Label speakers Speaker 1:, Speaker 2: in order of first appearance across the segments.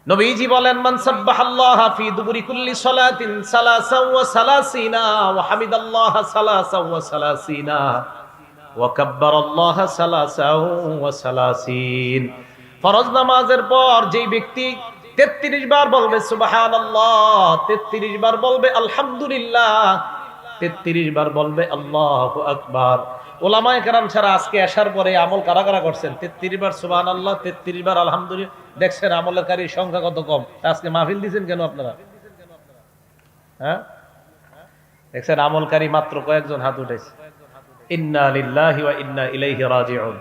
Speaker 1: নবীজি বলেন, মান সাব্বাহাল্লাহ ফি দুবুরি কুল্লি সালাতিন সালাসা ওয়া সালাসিনা ওয়া হামিদাল্লাহ সালাসা ওয়া সালাসিনা ওয়া কাব্বারাল্লাহ সালাসা ওয়া সালাসিন। ফরজ নামাজের পর যেই ব্যক্তি 33 বার বলবে সুবহানাল্লাহ, 33 বার বলবে আলহামদুলিল্লাহ, 33 বার বলবে আল্লাহু আকবার। ওলামায়ে কেরাম ছাড়া আজকে আসার পরে আমল কারা কারা করছেন? 33 বার সুবহানাল্লাহ, 33 বার আলহামদুলিল্লাহ। দেখছেন আমলকারীর সংখ্যা কত কম। আজকে মাহফিল দিয়েছেন কেন আপনারা? হ্যাঁ, দেখছেন আমলকারী মাত্র কয়েকজন হাত উঠেছে। ইন্না লিল্লাহি ওয়া ইন্না ইলাইহি রাজিউন।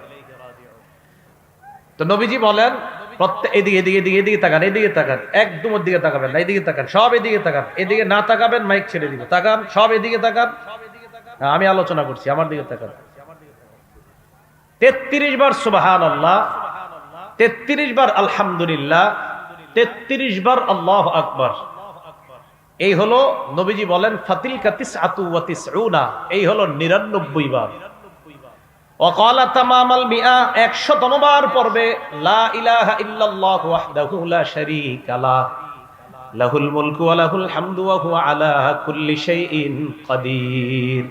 Speaker 1: তো নবীজি বলেন, প্রত্যেক এদিকে এদিকে এদিকে এদিকে তাকান, এদিকে তাকান, একদম ওর দিকে তাকাবেন না, এদিকে তাকান, সব এদিকে তাকান, এদিকে না তাকাবেন মাইক ছেড়ে দিব, তাকান, সব এদিকে তাকান। আমি আলোচনা করছি, আমার দিকে তাকান। 33 বার সুবহানাল্লাহ, 33 বার আলহামদুলিল্লাহ, 33 বার আল্লাহু আকবার। এই হলো নবীজি বলেন ফাতিলকা তিসআতু ওয়া তিসউনা, এই হলো 99 বার। ওয়াকালা তামামাল মিআ, 100তম বার পড়বে লা ইলাহা ইল্লাল্লাহ ওয়াহদাহু লা শারীকা লা, লাহুল মুলকু ওয়া লাহুল হামদু ওয়া হুয়া আলা কুল্লি শাইইন কাদির।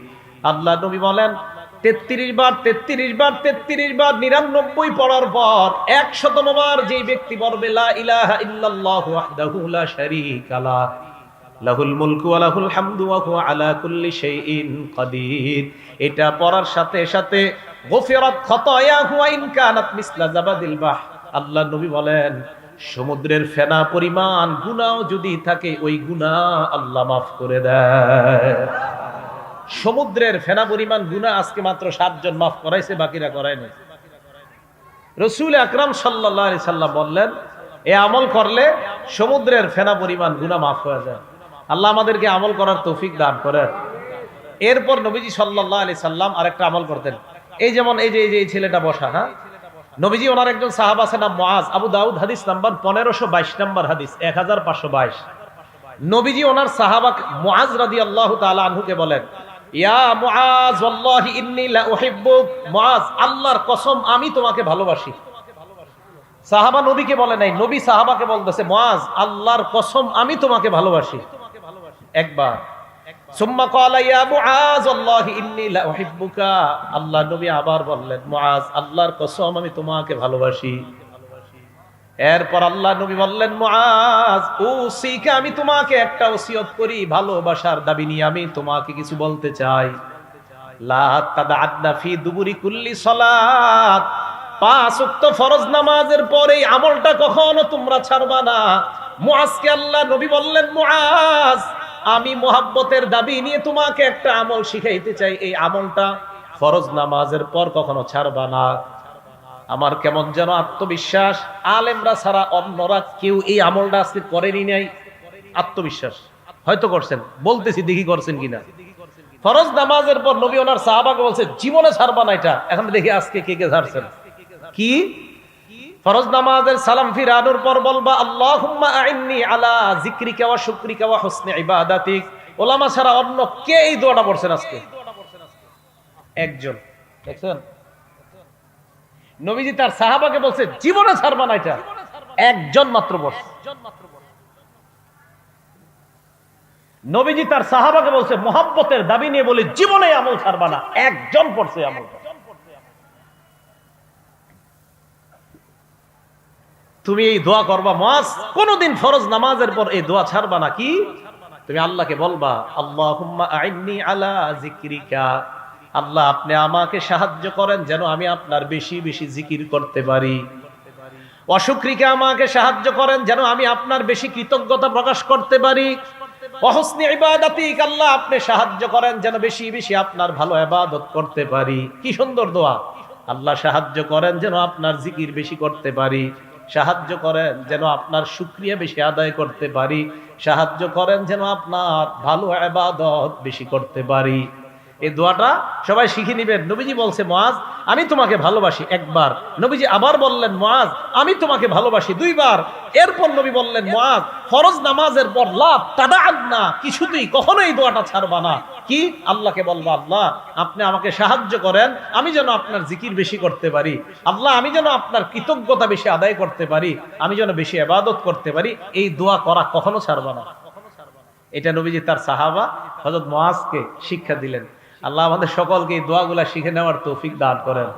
Speaker 1: আল্লাহ নবী বলেন 33 বার 33 বার 33 বার 99 পড়ার পর 100তম বার যেই ব্যক্তি পড়বে লা ইলাহা ইল্লাল্লাহু ওয়াহদাহু লা শারীকা লা, লাহুল মুলকু ওয়া লাহুল হামদু ওয়া হুয়া আলা কুল্লি শাইইন কাদির, এটা পড়ার সাথে সাথে গফিরাত খাতায়াহু ওয়া ইন কানাত মিসলা জাবাদিল বাহ। আল্লাহ নবী বলেন সমুদ্রের ফেনা পরিমাণ গুনাহ যদি থাকে ওই গুনাহ আল্লাহ মাফ করে দেয়। সমুদ্রের ফেনা পরিমাণ গুনাহ আজকে মাত্র 7 জন মাফ করাইছে, বাকিরা করায়নি। রাসূল আকরাম সাল্লাল্লাহু আলাইহি সাল্লাম বললেন এই আমল করলে সমুদ্রের ফেনা পরিমাণ গুনাহ মাফ হয়ে যায়। আল্লাহ আমাদেরকে আমল করার তৌফিক দান করেন। এরপর নবীজি সাল্লাল্লাহু আলাইহি সাল্লাম আরেকটা আমল করতেন। এই যেমন এই যে এই ছেলেটা বসা, হ্যাঁ, নবীজি ওনার একজন সাহাবা আছে নাম মুআজ, আবু দাউদ হাদিস নাম্বার 1522 নাম্বার হাদিস, 1522। নবীজি ওনার সাহাবা মুআজ রাদিয়াল্লাহু তাআলা আনহুকে বলেন, ইয়া মুআজ ওয়াল্লাহি ইন্নী লা উহিব্বুক, মুআজ আল্লাহর কসম আমি তোমাকে ভালোবাসি। সাহাবা নবীকে বলে নাই, নবী সাহাবাকে বলতেছে মুআজ আল্লাহর কসম আমি তোমাকে ভালোবাসি। একবার সুম্মা ক্বালা ইয়া মুআজ ওয়াল্লাহি ইন্নী লা উহিব্বুকা, আল্লাহ নবী আবার বললেন মুআজ আল্লাহর কসম আমি তোমাকে ভালোবাসি। এরপর আল্লাহ নবী বললেন মুআজ উসিকা, আমি তোমাকে একটা ওসিয়ত করি, ভালোবাসার দাবি নিয়ে আমি তোমাকে কিছু বলতে চাই। লা তাদআদনা ফি দুবুরি কুল্লি সালাত, 5 ওয়াক্ত ফরজ নামাজের পরে আমলটা কখনো তোমরা ছাড়বা না। মুআজকে আল্লাহ নবী বললেন মুআজ আমি মুহাব্বতের দাবি নিয়ে তোমাকে একটা আমল শিখাইতে চাই, এই আমলটা ফরজ নামাজের পর কখনো ছাড়বা না। আমার কেমন যেন আত্মবিশ্বাস, আলেমরা ছাড়া অন্যরা কেউ এই আমলটা আজকে করেনি নাই। আত্মবিশ্বাস হয়তো করছেন, বলতেছি দেখি করছেন কিনা। ফরজ নামাজের পর নবী ওনার সাহাবাকে বলছে জীবনে ছাড়বা না এটা। এখন দেখি আজকে কে কে ছাড়ছেন। কি ফরজ নামাজের সালাম ফিরানোর পর বলবা আল্লাহুম্মা আইন্নি আলা যিকরিকা ওয়া শুকরিকা ওয়া হুসনি ইবাদাতিক। ওলামা ছাড়া অন্য কে এই দোয়াটা পড়ছেন আজকে? একজন। দেখছেন নবীজি তার সাহাবাকে বলছে জীবনে ছাড়বা না এটা, একজন মাত্র পড়ছে। নবীজি তার সাহাবাকে বলছে মুহাব্বতের দাবি নিয়ে বলে জীবনে আমল ছাড়বা না, একজন পড়ছে আমলটা। তুমি এই দোয়া করবা মুআজ, কোনদিন ফরজ নামাজের পর এই দোয়া ছাড়বা না। কি তুমি আল্লাহকে বলবা আল্লাহুম্মা আইন্নি আলা যিকরিকা, আল্লাহ আপনি আমাকে সাহায্য করেন যেন আমি আপনার বেশি বেশি জিকির করতে পারি। ওয়া শুকরিকা, আমাকে সাহায্য করেন যেন আমি আপনার বেশি কৃতজ্ঞতা প্রকাশ করতে পারি। ওয়া হুসনি ইবাদাতিক, আল্লাহ আপনি সাহায্য করেন যেন বেশি বেশি আপনার ভালো ইবাদত করতে পারি। কি সুন্দর দোয়া। আল্লাহ সাহায্য করেন যেন আপনার জিকির বেশি করতে পারি, সাহায্য করেন যেন আপনার শুকরিয়া বেশি আদায় করতে পারি, সাহায্য করেন যেন আপনার ভালো ইবাদত বেশি করতে পারি। এই দোয়াটা সবাই শিখে নিবেন। নবীজি বলছে মুআজ আমি তোমাকে ভালোবাসি একবার, নবীজি আবার বললেন মুআজ আমি তোমাকে ভালোবাসি দুইবার। এরপর নবী বললেন মুআজ ফরজ নামাজের পর লা তাদাআন্না, কিছুতেই কখনোই এই দোয়াটা ছাড়বা না। কি? আল্লাহকে বলবা আল্লাহ আপনি আমাকে সাহায্য করেন, আমি যেন আপনার জিকির বেশি করতে পারি, আল্লাহ আমি যেন আপনার কৃতজ্ঞতা বেশি আদায় করতে পারি, আমি যেন বেশি ইবাদত করতে পারি। এই দোয়া করা কখনো ছাড়বা না। এটা নবীজি তার সাহাবা হযরত মুআজকে শিক্ষা দিলেন। আল্লাহ আমাদের সকলকে এই দোয়াগুলা শিখে নেওয়ার তৌফিক দান করেন।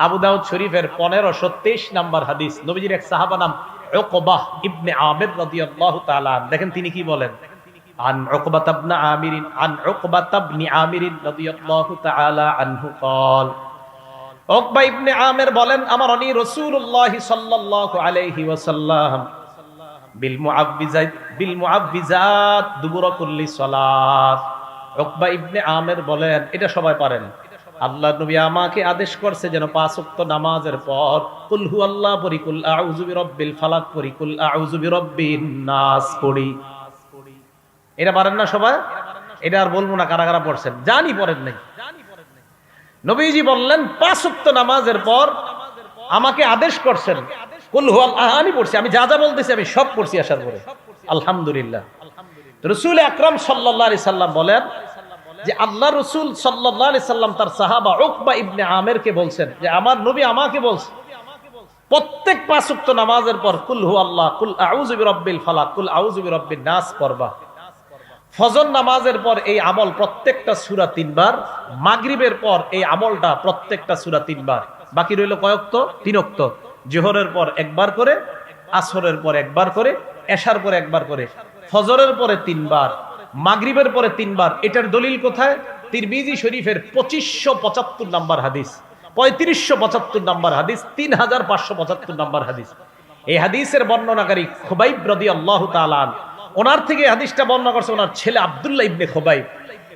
Speaker 1: আবু দাউদ শরীফের 1523 নাম্বার হাদিস, নবীজির এক সাহাবা নাম উকবাহ ইবনে আমির রাদিয়াল্লাহু তাআলা, দেখেন তিনি কি বলেন। عن عقبة بن عامر رضي الله تعالى عنه قال, উকবা ইবনে আমির বলেন আমারনি রাসূলুল্লাহ সাল্লাল্লাহু আলাইহি ওয়াসাল্লাম বিল মুআব্বিজাত দুবুরা কুল্লি সালাত। উকবা ইবনে আমির বলেন, এটা সবাই পারেন, আল্লাহ নবী আমাকে আদেশ করছে যেন 5 ওয়াক্ত নামাজের পর কুল হুয়াল্লাহ পড়ি, কুল আউযু বিরাব্বিল ফালাক পড়ি, কুল আউযু বিরাব্বিন নাস পড়ি। এটা পারেন না সবাই? এটা আর বলবো না কারা কারা পড়ছেন, জানি পড়েন নাই। নবীজি বললেন 5 ওয়াক্ত নামাজের পর আমাকে আদেশ করছেন কুল হুয়াল্লাহ, আমি পড়ছি, আমি যা যা বলতেছি আমি সব পড়ছি আসার পরে আলহামদুলিল্লাহ। রাসূল আকরাম সাল্লাল্লাহু আলাইহি সাল্লাম বলেন যে আল্লাহ রাসূল সাল্লাল্লাহু আলাইহি সাল্লাম তার সাহাবা উকবা ইবনে আমিরকে বলছেন যে আমার নবী আমাকে বলছে প্রত্যেক 5 ওয়াক্ত নামাজের পর কুল হুয়াল্লাহ, কুল আউযু বিরাব্বিল ফালাক, কুল আউযু বিরাব্বিন নাস পড়বা। ফজর নামাজের পর এই আমল প্রত্যেকটা সূরা 3 বার, মাগরিবের পর এই আমলটা প্রত্যেকটা সূরা 3 বার, বাকি রইল কয় ওয়াক্ত? 3 ওয়াক্ত। যোহরের পর একবার করে, আসরের পর একবার করে, এশার পর একবার করে, ফজরের পরে 3 বার, মাগরিবের পরে 3 বার। এটার দলিল কোথায়? তিরমিজি শরীফের 2575 নাম্বার হাদিস, 3575 নাম্বার হাদিস, 3575 নাম্বার হাদিস। এই হাদিসের বর্ণনাকারী খুবাইব রাদিয়াল্লাহু তাআলা আনহু, ওনার থেকে হাদিসটা বর্ণনা করছে ওনার ছেলে আব্দুল্লাহ ইবনে খুবাইব।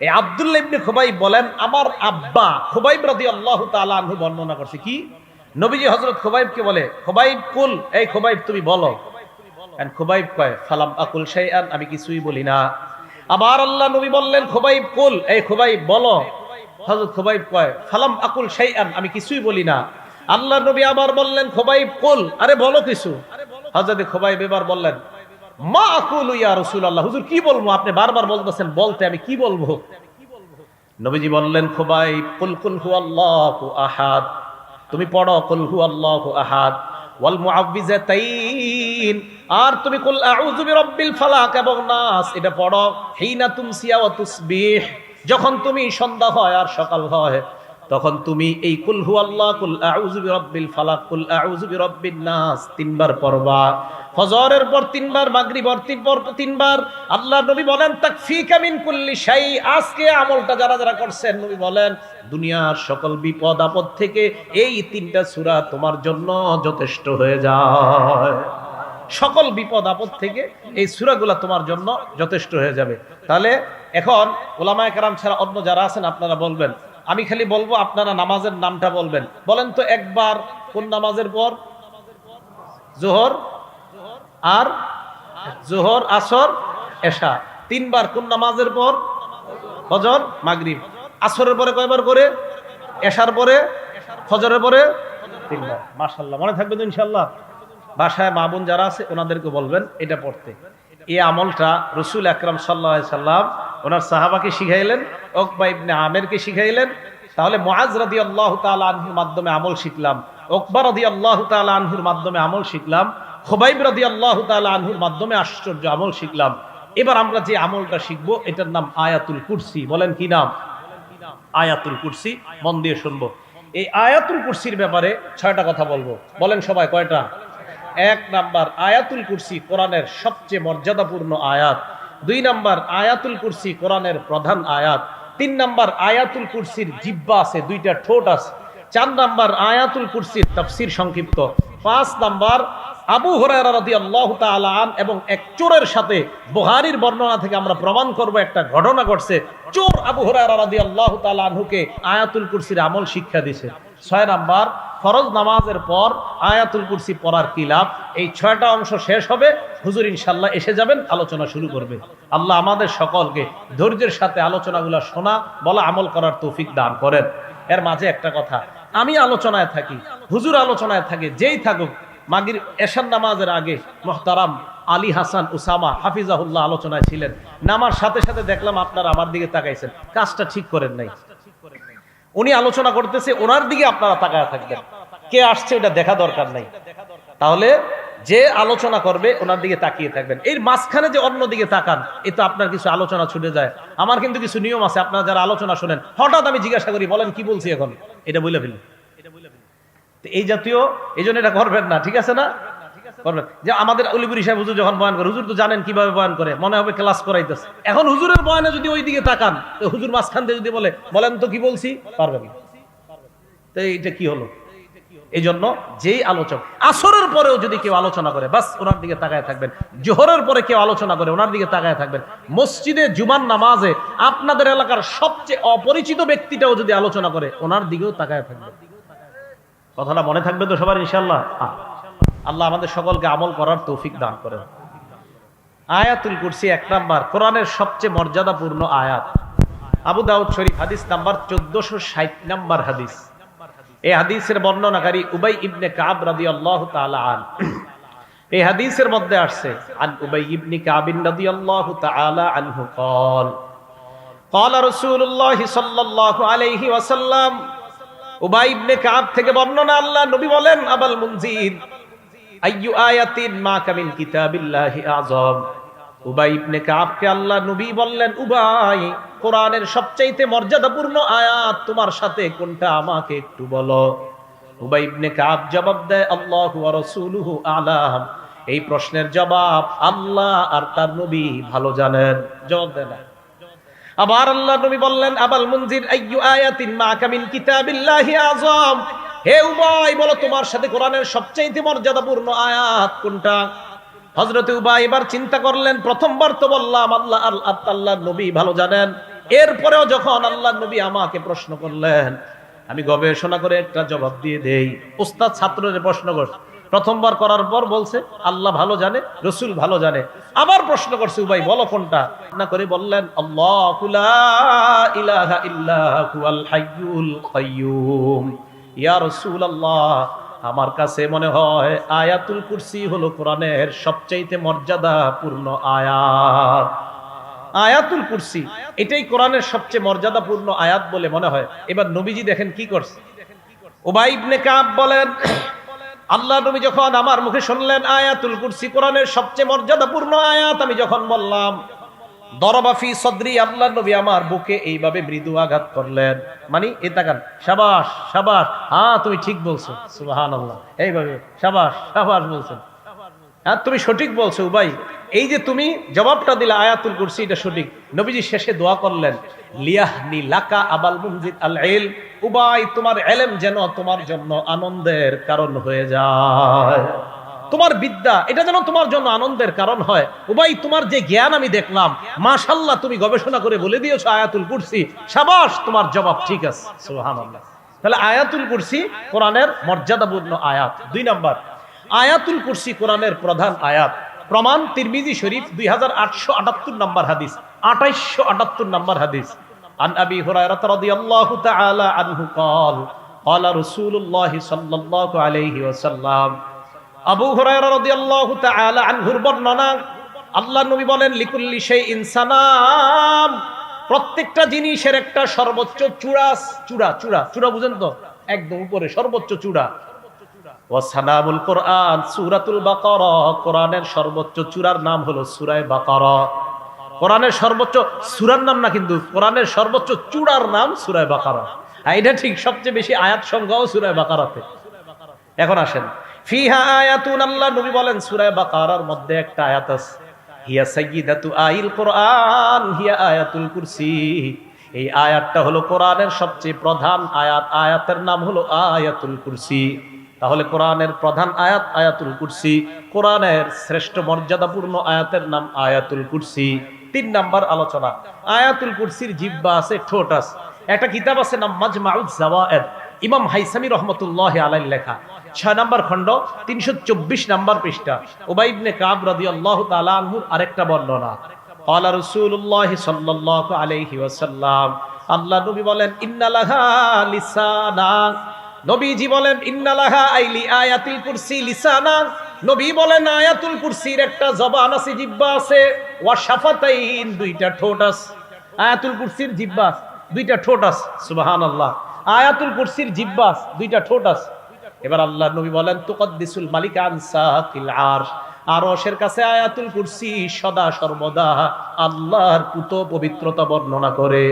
Speaker 1: এই আব্দুল্লাহ ইবনে খুবাইব বলেন আমার আব্বা খুবাইব রাদিয়াল্লাহু তাআলা আনহু বর্ণনা করছে কি, নবীজি হযরত খুবাইবকে বলে খুবাইব কুল, এই খুবাইব তুমি বলো। এন্ড খুবাইব কয় ফালাম আকুল শাইআন, আমি কিছুই বলি না। আবার আল্লাহ নবী বললেন খুবাইব কুল, এই খুবাইব বলো। হযরত খুবাইব কয় ফালাম আকুল শাইআন, আমি কিছুই বলি না। আল্লাহ নবী আবার বললেন খুবাইব কুল, আরে বলো কিছু। হযরত খুবাইব এবার বললেন মা আকুলু ইয়া রাসূলুল্লাহ, হুজুর কি বলবো, আপনি বারবার বলতেছেন বলতে, আমি কি বলবো? নবীজি বললেন খুবাইব কুল কুল হুয়াল্লাহু আহাদ, তুমি পড়ো কুল হুয়াল্লাহু আহাদ ওয়াল মুআব্বিজাতাইন, আর তুমি কুল আউযু বিরাব্বিল ফালাক এবং নাস এটা পড়ো হিনা তুমসিয়া ওয়া তুসবিহ, যখন তুমি সন্ধ্যা হয় আর সকাল হয় তখন তুমি এই কুল হুয়াল্লাহ, কুল আউযু বিরাব্বিল ফালাক, কুল আউযু বিরাব্বিন নাস 3 বার পড়বা। ফজরের পর 3 বার, মাগরিবের পর 3 বার। আল্লাহ নবী বলেন তাকফিকা মিন কুল্লি শাই, আজকে আমলটা যারা যারা করছেন নবী বলেন দুনিয়ার সকল বিপদ আপদ থেকে এই 3টা সূরা তোমার জন্য যথেষ্ট হয়ে যায়। সকল বিপদ আপদ থেকে এই সূরাগুলো তোমার জন্য যথেষ্ট হয়ে যাবে। তাহলে এখন উলামায়ে কেরাম ছাড়া অন্য যারা আছেন আপনারা বলবেন, আমি খালি বলবো আপনারা নামাজের নামটা বলবেন। বলেন তো একবার কোন নামাজের পর? যোহর আর যোহর, আসর, এশা। 3 বার কোন নামাজের পর? ফজর, মাগরিব। আসরের পরে কয়বার করে? এশার পরে, ফজরের পরে 3 বার। মাশাআল্লাহ, মনে থাকবে তো ইনশাআল্লাহ। বাসায় মা বোন যারা আছে ওনাদেরকে বলবেন এটা পড়তে। এই আমলটা রাসূল আকরাম সাল্লাল্লাহু আলাইহি সাল্লাম ওনার সাহাবাকে শিখাইলেন, উকবা ইবনে আমিরকে শিখাইলেন। তাহলে মুআজ রাদিয়াল্লাহু তাআলা আনহুর মাধ্যমে আমল শিখলাম, উকবা রাদিয়াল্লাহু তাআলা আনহুর মাধ্যমে আমল শিখলাম, খুবাইব রাদিয়াল্লাহু তাআলা আনহুর মাধ্যমে আশ্চর্য আমল শিখলাম। এবার আমরা যে আমলটা শিখবো এটার নাম আয়াতুল কুরসি। বলেন কি নাম? আয়াতুল কুরসি। মন দিয়ে শুনবো। এই আয়াতুল কুরসির ব্যাপারে 6টা কথা বলবো। বলেন সবাই কয়টা? 1 নাম্বার, আয়াতুল কুরসি কোরআনের সবচেয়ে মর্যাদাপূর্ণ আয়াত। 2 নাম্বার, আয়াতুল কুরসি কোরআনের প্রধান আয়াত। 3 নাম্বার, আয়াতুল কুরসির জিহ্বা আছে, 2টা ঠোঁট আছে। 4 নাম্বার, আয়াতুল কুরসির তাফসীর সংক্ষিপ্ত। 5 নাম্বার, আবু হুরায়রা রাদিয়াল্লাহু তাআলা আন এবং এক চোরের সাথে বুখারীর বর্ণনা থেকে আমরা প্রমাণ করব একটা ঘটনা ঘটছে। চোর আবু হুরায়রা রাদিয়াল্লাহু তাআলা আনহুকে আয়াতুল কুরসির আমল শিক্ষা দিয়েছে। 6 নাম্বার, ফরজ নামাজের পর আয়াতুল কুরসি পড়ার কি লাভ। এই 6টা অংশ শেষ হবে, হুজুর ইনশাআল্লাহ এসে যাবেন, আলোচনা শুরু করবে। আল্লাহ আমাদের সকলকে ধৈর্যের সাথে আলোচনাগুলো শোনা, বলা, আমল করার তৌফিক দান করেন। এর মাঝে একটা কথা, আমি আলোচনায় থাকি, হুজুর আলোচনায় থাকে, যেই থাকুক, মাগরিব এশার নামাজের আগে মুহতারাম আলী হাসান উসামা হাফিজাহুল্লাহ আলোচনায় ছিলেন। নামার সাথে সাথে দেখলাম আপনারা আমার দিকে তাকাইছেন, কাজটা ঠিক করেন নাই। উনি আলোচনা করতেছে, ওনার দিকে আপনারা তাকায় থাকবেন, কে আসছে এটা দেখা দরকার নাই। তাহলে যে আলোচনা করবে ওনার দিকে তাকিয়ে থাকবেন। এর মাঝখানে যে অন্য দিকে তাকান, এ তো আপনার কিছু আলোচনা ছুটে যায়। আমার কিন্তু কিছু নিয়ম আছে, আপনারা যারা আলোচনা শোনেন, হঠাৎ আমি জিজ্ঞাসা করি, বলেন কি বলছি এখন, এটা বলে ফেলি। এই জাতীয়, এই জন্য এটা করবেন না, ঠিক আছে না? করবেন। যে আমাদের অলিপুরি সাহেব হুজুর যখন বয়ান করে, হুজুর তো জানেন কিভাবে বয়ান করে, মনে হবে ক্লাস করাইতেছে। এখন হুজুরের বয়ানে যদি ওই দিকে তাকান, তো হুজুর মাঝখান দিয়ে যদি বলেন তো কি বলছি, পারবেন না। তো এইটা কি হলো? এই জন্য যেই আলোচক আসরের পরেও যদি কেউ আলোচনা করে, বাস ওনার দিকে তাকায় থাকবেন। জোহরের পরে কেউ আলোচনা করে, ওনার দিকে তাকায় থাকবেন। মসজিদে জুমার নামাজে আপনাদের এলাকার সবচেয়ে অপরিচিত ব্যক্তিটাও যদি আলোচনা করে, ওনার দিকেও তাকায় থাকবেন। কথাটা মনে থাকবে তো সবার ইনশাআল্লাহ? আল্লাহ আমাদের সকলকে আমল করার তৌফিক দান করেন। আয়াতুল কুরসি 1 নাম্বার, কোরআনের সবচেয়ে মর্যাদাপূর্ণ আয়াত। আবু দাউদ শরীফ হাদিস নাম্বার 1460 নাম্বার হাদিস। এই হাদিসের বর্ণনাকারী উবাই ইবনে কাব রাদিয়াল্লাহু তাআলা আন। এই হাদিসের মধ্যে আসছে, আন উবাই ইবনে কাব রাদিয়াল্লাহু তাআলা আনহু قال قال رسول الله صلى الله عليه وسلم। উবাই ইবনে কাব থেকে বর্ণনা, আল্লাহ নবী বলেন, আবাল মুনজির আইয়ু আয়াতিন মা কামিন কিতাবিল্লাহি আযম। উবাই ইবনে কাবকে আল্লাহ নবী বললেন, উবাই, কোরআনের সবচাইতে মর্যাদাপূর্ণ আয়াত তোমার সাথে কোনটা, আমাকে একটু বলো। উবাই ইবনে কাব জবাব দেয়, আল্লাহু ওয়া রাসূলুহু আ'লাম। এই প্রশ্নের জবাব আল্লাহ আর তার নবী ভালো জানেন। জবাব দেন। আবার আল্লাহ নবী বললেন, আবাল মুনজির আইয়ু আয়াতিন মা কামিন কিতাবিল্লাহি আযম। হে উবাই, বলো তোমার সাথে কোরআনের সবচাইতে মর্যাদাপূর্ণ আয়াত কোনটা। হযরত উবাই এবার চিন্তা করলেন, প্রথমবার তো বললাম আল্লাহ আল্লাহর নবী ভালো জানেন, এরপরেও যখন আল্লাহর নবী আমাকে প্রশ্ন করলেন, আমি গবেষণা করে একটা জবাব দিয়ে দেই। উস্তাদ ছাত্রদের প্রশ্ন করছে, প্রথমবার করার পর বলছে আল্লাহ ভালো জানে, রাসূল ভালো জানে। আবার প্রশ্ন করছে, উবাই বলো কোনটা। না করে বললেন, আল্লাহু লা ইলাহা ইল্লা হুয়াল হাইয়ুল কাইয়্যুম। ইয়া রাসূলুল্লাহ, আমার কাছে মনে হয় আয়াতুল কুরসি হলো কোরআনের সবচাইতে মর্যাদাপূর্ণ আয়াত। আয়াতুল কুরসি এটাই কোরআনের সবচেয়ে মর্যাদাপূর্ণ আয়াত বলে মনে হয়। এবার নবীজি দেখেন কি করছে। উবাই ইবনে কাব বলেন, আল্লাহ নবী যখন আমার মুখে শুনলেন আয়াতুল কুরসি কোরআনের সবচেয়ে মর্যাদাপূর্ণ আয়াত, আমি যখন বললাম, দরবা ফি সদরি, আল্লাহ নবী আমার বুকে এইভাবে মৃদু আঘাত করলেন। মানে এ তাকান, শাবাশ শাবাশ, হ্যাঁ তুমি ঠিক বলছো, সুবহানাল্লাহ, এইভাবে শাবাশ শাবাশ বলছেন, হ্যাঁ তুমি সঠিক বলছো উবাই, এই যে তুমি জবাবটা দিলে আয়াতুল কুরসি এটা সঠিক। নবীজি শেষে দোয়া করলেন, লিয়াহনি লাকা আবাল মুনজির আল ইলম। উবাই, তোমার ইলম যেন তোমার জন্য আনন্দের কারণ হয়ে যায়, তোমার বিদ্যা এটা যেন তোমার জন্য আনন্দের কারণ হয়। উবাই, তোমার যে জ্ঞান আমি দেখলাম, মাশাআল্লাহ, তুমি গবেষণা করে বলে দিয়েছো আয়াতুল কুরসি, শাবাশ, তোমার জবাব ঠিক আছে, সুবহানাল্লাহ। তাহলে আয়াতুল কুরসি কোরআনের মর্যাদাপূর্ণ আয়াত। 2 নাম্বার, আয়াতুল কুরসি কোরআনের প্রধান আয়াত। প্রমাণ তিরমিজি শরীফ 2878 নম্বর হাদিস, 2878 নম্বর হাদিস। আন আবি হুরায়রা রাদিয়াল্লাহু তাআলা আনহু قال قال رسول الله صلى الله عليه وسلم। আবু হুরায়রা রাদিয়াল্লাহু তাআলা আনহুর বর্ণনা, আল্লাহর নবী বলেন, লিকুল্লি শাইইন সানাম। প্রত্যেকটা জিনিসের একটা সর্বোচ্চ চূড়া, চূড়া চূড়া চূড়া বুঝেন তো, একদম উপরে সর্বোচ্চ চূড়া। ওয়াসানামুল কোরআন সূরাতুল বাকারা, কোরআনের সর্বোচ্চ চূড়ার নাম হলো সূরা বাকারা। কোরআনের সর্বোচ্চ সূরার নাম না, কিন্তু কোরআনের সর্বোচ্চ চূড়ার নাম সূরা বাকারা। এটা ঠিক, সবচেয়ে বেশি আয়াত সংখ্যাও সূরা বাকারাতে। এখন আসেন, ফিহা আয়াতুন, আল্লাহ নবী বলেন সূরা বাকারার মধ্যে একটা আয়াত আছে, হিয়া সাইয়্যিদাতু আইল কোরআন হিয়া আয়াতুল কুরসি। এই আয়াতটা হলো কোরআনের সবচেয়ে প্রধান আয়াত, আয়াতের নাম হলো আয়াতুল কুরসি। তাহলে কোরআনের প্রধান আয়াত আয়াতুল কুরসি, কোরআনের শ্রেষ্ঠ মর্যাদাপূর্ণ আয়াতের নাম আয়াতুল কুরসি। 3 নাম্বার আলোচনা, আয়াতুল কুরসির জিহ্বা আছে, ঠোঁট আছে। একটা কিতাব আছে নাম মাজমাউজ জাওয়ায়েদ, ইমাম হাইসামি রহমতুল্লাহ আলাইহির লেখা 6 নম্বর খণ্ড 324 নম্বর পৃষ্ঠা। উবাই ইবনে কাব রাদিয়াল্লাহু তাআলা আনহুর আরেকটা বর্ণনা, ক্বালা রাসূলুল্লাহ সাল্লাল্লাহু আলাইহি ওয়াসাল্লাম, আল্লাহ নবী বলেন ইন্নালাহা লিসানা, নবীজি বলেন ইন্নালাহা আইলি আয়াতুল কুরসি লিসানা, নবী বলেন আয়াতুল কুরসির একটা জবান আছে, জিহ্বা আছে, ওয়া শাফাতাইন, দুইটা ঠোঁট আছে। আয়াতুল কুরসির জিহ্বা, দুইটা ঠোঁট আছে। সুবহানাল্লাহ, আয়াতুল কুরসির জিহ্বা, দুইটা ঠোঁট আছে। এবার আল্লাহ নবী বলেন তুকদ্দিসুল মালিক আন সাকিল আরশ, আরশের কাছে আয়াতুল কুরসি সদা সর্বদা আল্লাহর পুত পবিত্রতা বর্ণনা করে।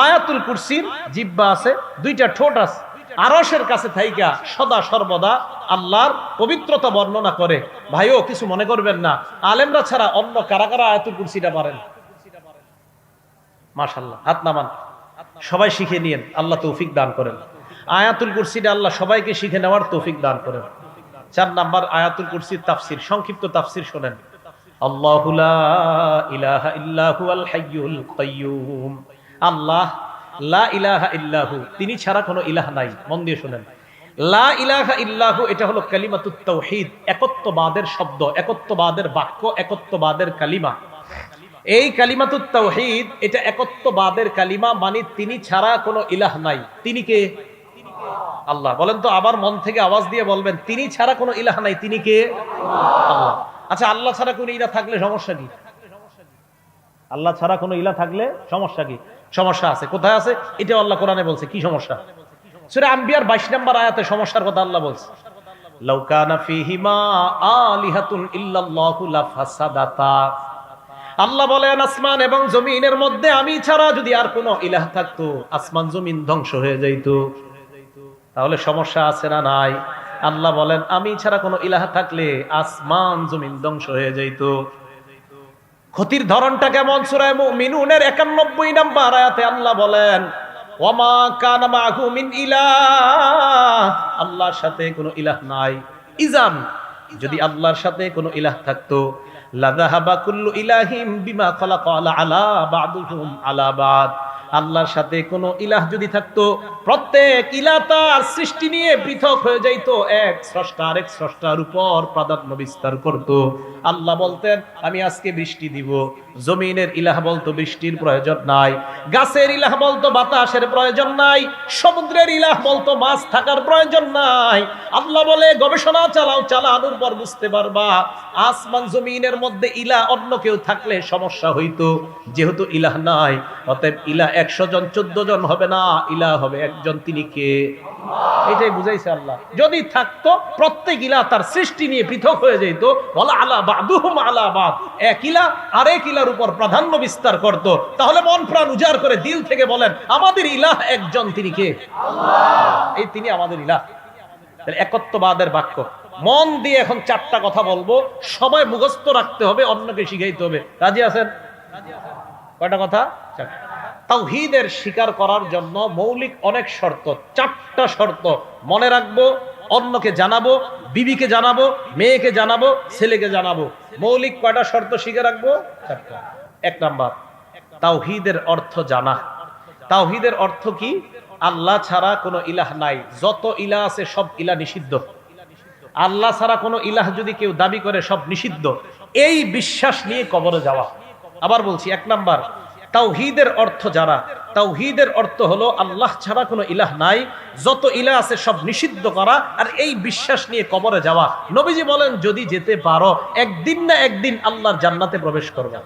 Speaker 1: আয়াতুল কুরসির জিহ্বা আছে, দুইটা ঠোঁট আছে, আরশের কাছে থাইকা সদা সর্বদা আল্লাহর পবিত্রতা বর্ণনা করে। ভাইও কিছু মনে করবেন না, আলেমরা ছাড়া অন্য কারা কারা আয়াতুল কুরসিটা পারেন? মাশাআল্লাহ, হাত নামান, সবাই শিখে নিয়েন, আল্লাহ তৌফিক দান করেন। আয়াতুল কুরসিটা আল্লাহ সবাইকে শিখে নেওয়ার তৌফিক দান করেন। 4 নাম্বার আয়াতুল কুরসির তাফসীর, সংক্ষিপ্ত তাফসীর শুনেন। আল্লাহু লা ইলাহা ইল্লা হুয়াল হাইয়ুল কাইয়্যুম, আল্লাহ লা ইলাহা ইল্লাহু, তিনি ছাড়া কোনো ইলাহ নাই। মন দিয়ে শুনেন, লা ইলাহা ইল্লাহু এটা হলো কালিমাতুত তাওহীদ, একত্ববাদের শব্দ, একত্ববাদের বাক্য, একত্ববাদের কালিমা। এই কালিমাতুত তাওহীদ এটা একত্ববাদের কালিমা, মানে তিনি ছাড়া কোনো ইলাহ নাই। তিনি কে? আল্লাহ। বলেন তো, আবার মন থেকে আওয়াজ দিয়ে বলবেন, তিনি ছাড়া কোনো ইলাহ নাই, তিনি কে? আল্লাহ। আচ্ছা, আল্লাহ ছাড়া কোনো ইলাহ থাকলে সমস্যা কি? আল্লাহ ছাড়া কোনো ইলাহ থাকলে সমস্যা কি? সমস্যা আছে। কোথায় আছে? এটা আল্লাহ কোরআনে বলছে। কি সমস্যা? সূরা আম্বিয়ার 22 নম্বর আয়াতে সমস্যার কথা আল্লাহ বলছে, লাউ কানা ফীহিমা আলিহাতুন ইল্লাল্লাহু লাফাসাদাতা। আল্লাহ বলেন, আসমান এবং জমিনের মধ্যে আমি ছাড়া যদি আর কোনো ইলাহ থাকতো, আসমান জমিন ধ্বংস হয়ে যাইত। তাহলে সমস্যা আছে না নাই? আল্লাহ বলেন, আমি ছাড়া কোনো ইলাহ থাকলে আসমান জমিন ধ্বংস হয়ে যাইত। ক্ষতির ধরনটা কেমন? সূরা মুমিনুনের 91 নম্বর আয়াতে আল্লাহ বলেন, ওয়ামা কানা মাহু মিন ইলাহ, আল্লাহর সাথে কোনো ইলাহ নাই। ইজান, যদি আল্লাহর সাথে কোনো ইলাহ থাকতো, লাযাহাবা কুল্লু ইলাহিম বিমা খালাকা আলা বা'দুহুম আলা বা'দ, আল্লাহর সাথে কোনো ইলাহ যদি থাকতো, প্রত্যেক ইলাহ তার সৃষ্টি নিয়ে পৃথক হয়ে যাইতো, এক স্রষ্টা আরেক স্রষ্টার উপর প্রাধান্য বিস্তার করত। আল্লাহ বলতেন, আমি আজকে বৃষ্টি দিব। জমিনের ইলাহ বলতো বৃষ্টির প্রয়োজন নাই, গাছের ইলাহ বলতো বাতাসের প্রয়োজন নাই, সমুদ্রের ইলাহ বলতো মাছ থাকার প্রয়োজন নাই। আল্লাহ বলে, গবেষণা চালাও, চালানোর পর বুঝতে পারবা আসমান জমিনের মধ্যে ইলাহ অন্য কেউ থাকলে সমস্যা হইতো। যেহেতু ইলাহ নাই, অতএব ইলাহ 100 জন 14 জন হবে না, ইলাহ হবে একজন, তিনি কে? এটাই বুঝাইছে আল্লাহ। যদি থাকতো, প্রত্যেক ইলাহ তার সৃষ্টি নিয়ে পৃথক হয়ে যেত, ওয়ালা আলা বা'দুহুম আলা বা'দ, এক ইলাহ আরেক ইলাহর উপর প্রাধান্য বিস্তার করত। তাহলে মন প্রাণ উজাড় করে দিল থেকে বলেন, আমাদের ইলাহ একজন, তিনি কে? আল্লাহ। এই তিনি আমাদের ইলাহ। একত্ববাদের বাক্য। মন দিয়ে এখন 4টা কথা বলবো, সবাই মুখস্থ রাখতে হবে, অন্যকে শিখাইতে হবে। রাজি আছেন? কয়টা কথা? 4টা। তাওহীদের স্বীকার করার জন্য মৌলিক অনেক শর্ত, 4টা শর্ত মনে রাখবো, অন্যকে জানাবো, বিবিকে জানাবো, মেয়েকে জানাবো, ছেলেকে জানাবো। মৌলিক কয়টা শর্ত শিখে রাখবো? 4টা। 1 নাম্বার, তাওহীদের অর্থ জানা। তাওহীদের অর্থ কি? আল্লাহ ছাড়া কোনো ইলাহ নাই, যত ইলাহ আছে সব ইলাহ নিষিদ্ধ। আল্লাহ ছাড়া কোনো ইলাহ যদি কেউ দাবি করে, সব নিষিদ্ধ। এই বিশ্বাস নিয়ে কবরে যাওয়া। আবার বলছি, 1 নাম্বার, তাওহীদের অর্থ জানা। তাওহীদের অর্থ হলো আল্লাহ ছাড়া কোনো ইলাহ নাই, যত ইলাহ আছে সব নিষিদ্ধ করা, আর এই বিশ্বাস নিয়ে কবরে যাওয়া। নবীজি বলেন, যদি যেতে পারো, একদিন না একদিন আল্লাহর জান্নাতে প্রবেশ করবে।